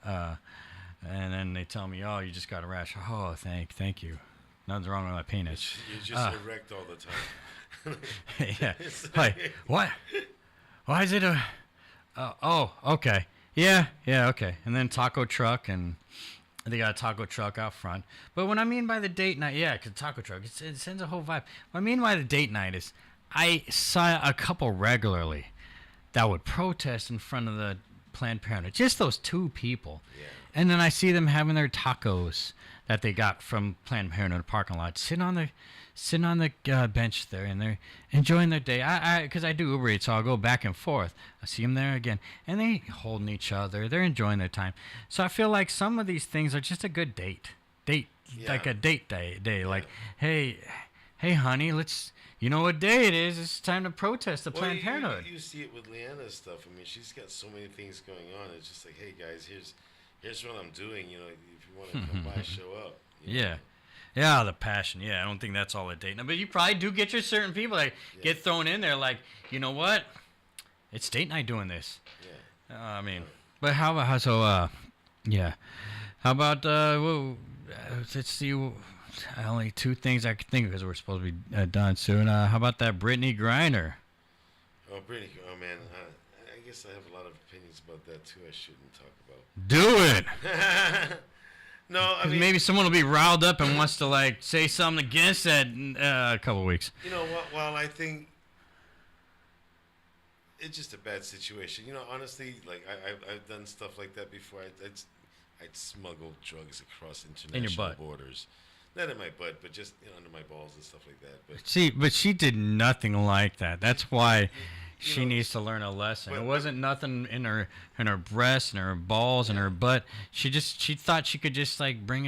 And then they tell me, oh, you just got a rash. Oh, thank you. Nothing's wrong with my penis. You're just erect all the time. Yeah. Like, what? Why is it a? Oh, okay. Yeah, okay. And then taco truck, and they got a taco truck out front. But what I mean by the date night, because taco truck, it sends a whole vibe. What I mean by the date night is I saw a couple regularly that would protest in front of the Planned Parenthood. Just those two people. Yeah. And then I see them having their tacos that they got from Planned Parenthood parking lot, sitting on the bench there, and they're enjoying their day. Because I do Uber Eats, so I'll go back and forth. I see them there again, and they holding each other. They're enjoying their time. So I feel like some of these things are just a good date, like a date day. Like, hey, honey, you know what day it is? It's time to protest the Planned Parenthood. You see it with Leanna's stuff. I mean, she's got so many things going on. It's just like, hey guys, here's what I'm doing. You know, if you want to come by, show up. You know? Yeah, the passion. Yeah, I don't think that's all a date night. But you probably do get your certain people that get thrown in there like, you know what? It's date night doing this. Yeah. I mean, but how about, How about, let's see, only two things I could think of because we're supposed to be done soon. How about that Brittany Griner? Oh, Brittany. Oh, man. I guess I have a lot of opinions about that, too. I shouldn't talk about. Do it! No, I mean, maybe someone will be riled up and wants to like say something against that in a couple of weeks. you know what? While I think it's just a bad situation, you know, honestly, like I've done stuff like that before. I'd smuggled drugs across international butt. borders. Not in my butt, but just under my balls and stuff like that. But See, but she did nothing like that. That's why you, she needs to learn a lesson. It but wasn't nothing in her breasts and her balls and her butt. She thought she could just like bring